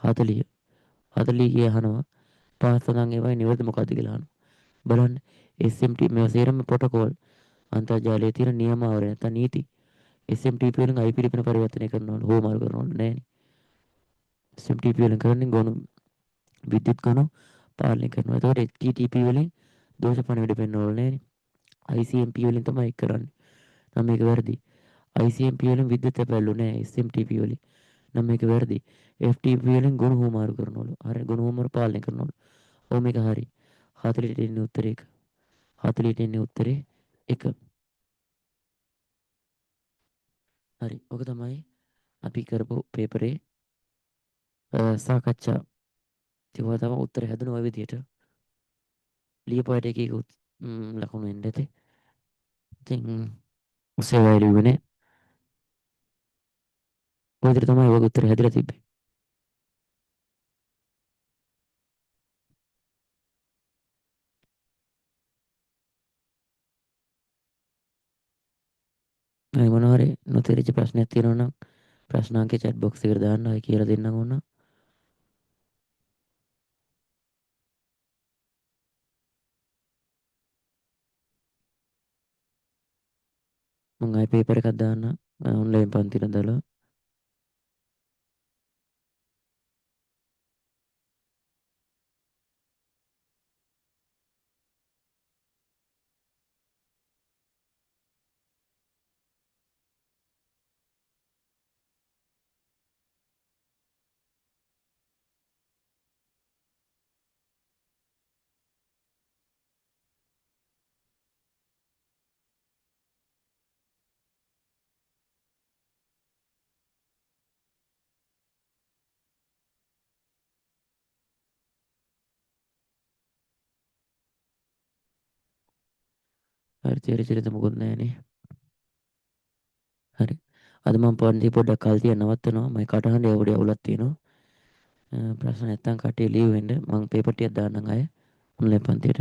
40 40 අහනවා පහත් සඳහන් ඒවායි නිවැරදි මොකක්ද කියලා අහනවා. බලන්න SMT මේවා සේරම ප්‍රොටෝකෝල් අන්තර්ජාලයේ තියෙන නියමාවලිය නැත්නම් නීති. SMTP වලින් IP ලිපින පරිවර්තනය කරනවලු හෝමාරු කරනවලු නෑනේ. SMTP වලින් කරන්නේ ගොනු විද්‍යුත් ගොනු පාලනය කරනවා. එතකොට HTTP වලින් දෝෂ පණිවිඩ පෙන්වනවලු නෑනේ. ICMP වලින් තමයි ඒක කරන්නේ. නම් මේක වැරදි. ICMP වලින් විද්‍යුත් අපැල්ලු නෑ SMTP වලින්. නම් මේක වැරදි. FTP වලින් ගොනු හෝමාරු කරනවලු. හරි ගොනු හෝමාරු පාලනය කරනවලු. ඔව් මේක හරි. 40ට එන්නේ උත්තරේ 1. 40ට එන්නේ උත්තරේ 1. හරි. ඔක තමයි අපි කරපු පේපරේ සාකච්ඡා. ඉතින් ඔය තමයි උත්තර හැදුන ඔය විදිහට. ලියපුවාට එක එක ලකුණු එන්න ඇති. ඉතින් උසාවියේ ලියුනේ ඔය විදිහට තමයි ඔය උත්තර හැදලා තිබ්බේ. හරි මොනවා හරි නොතේරිච්ච ප්‍රශ්නයක් තියෙනවා නම් ප්‍රශ්න අංකේ chat box එකට දාන්න ආයි කියලා දෙන්නම් ඕන. මම ආයි පේපර් එකක් දාන්න ඔන්ලයින් පන්තිල දාලා. හරි තේරිච්ච දෙයක් මොකුත් නැහැනේ. හරි. අද මම පන්ති පොඩ්ඩක් කල් තියලා නවත්තනවා. මම කටහඬ යවුඩ අවුලක් තියෙනවා. ප්‍රශ්න නැත්තම් කටේ ලියවෙන්න මම පේපර් ටිකක් දාන්නම් අය ඔන්ලයින් පන්තියට.